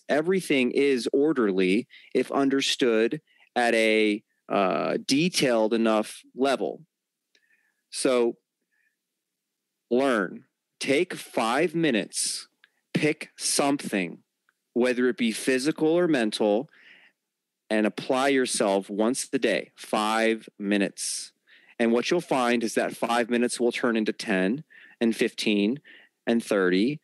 Everything is orderly if understood at a detailed enough level. So learn. Take 5 minutes. Pick something, whether it be physical or mental, and apply yourself once a day. 5 minutes. And what you'll find is that 5 minutes will turn into 10 and 15 and 30.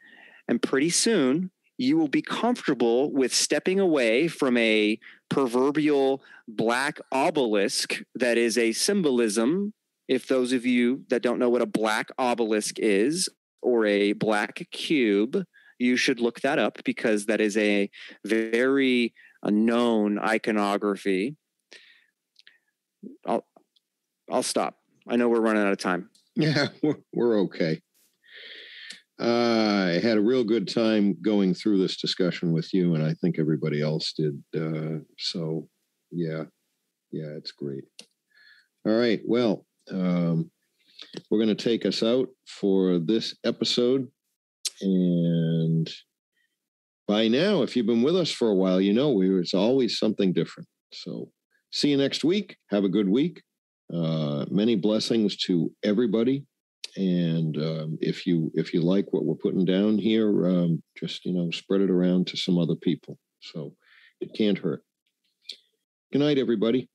And pretty soon, you will be comfortable with stepping away from a proverbial black obelisk that is a symbolism If those of you that don't know what a black obelisk is or a black cube, you should look that up because that is a very known iconography. I'll stop. I know we're running out of time. Yeah, we're okay. I had a real good time going through this discussion with you, and I think everybody else did. So, yeah, it's great. All right, well, we're going to take us out for this episode. And by now, if you've been with us for a while, you know it's always something different. So see you next week. Have a good week. Many blessings to everybody. And if you like what we're putting down here, just, spread it around to some other people. So it can't hurt. Good night, everybody.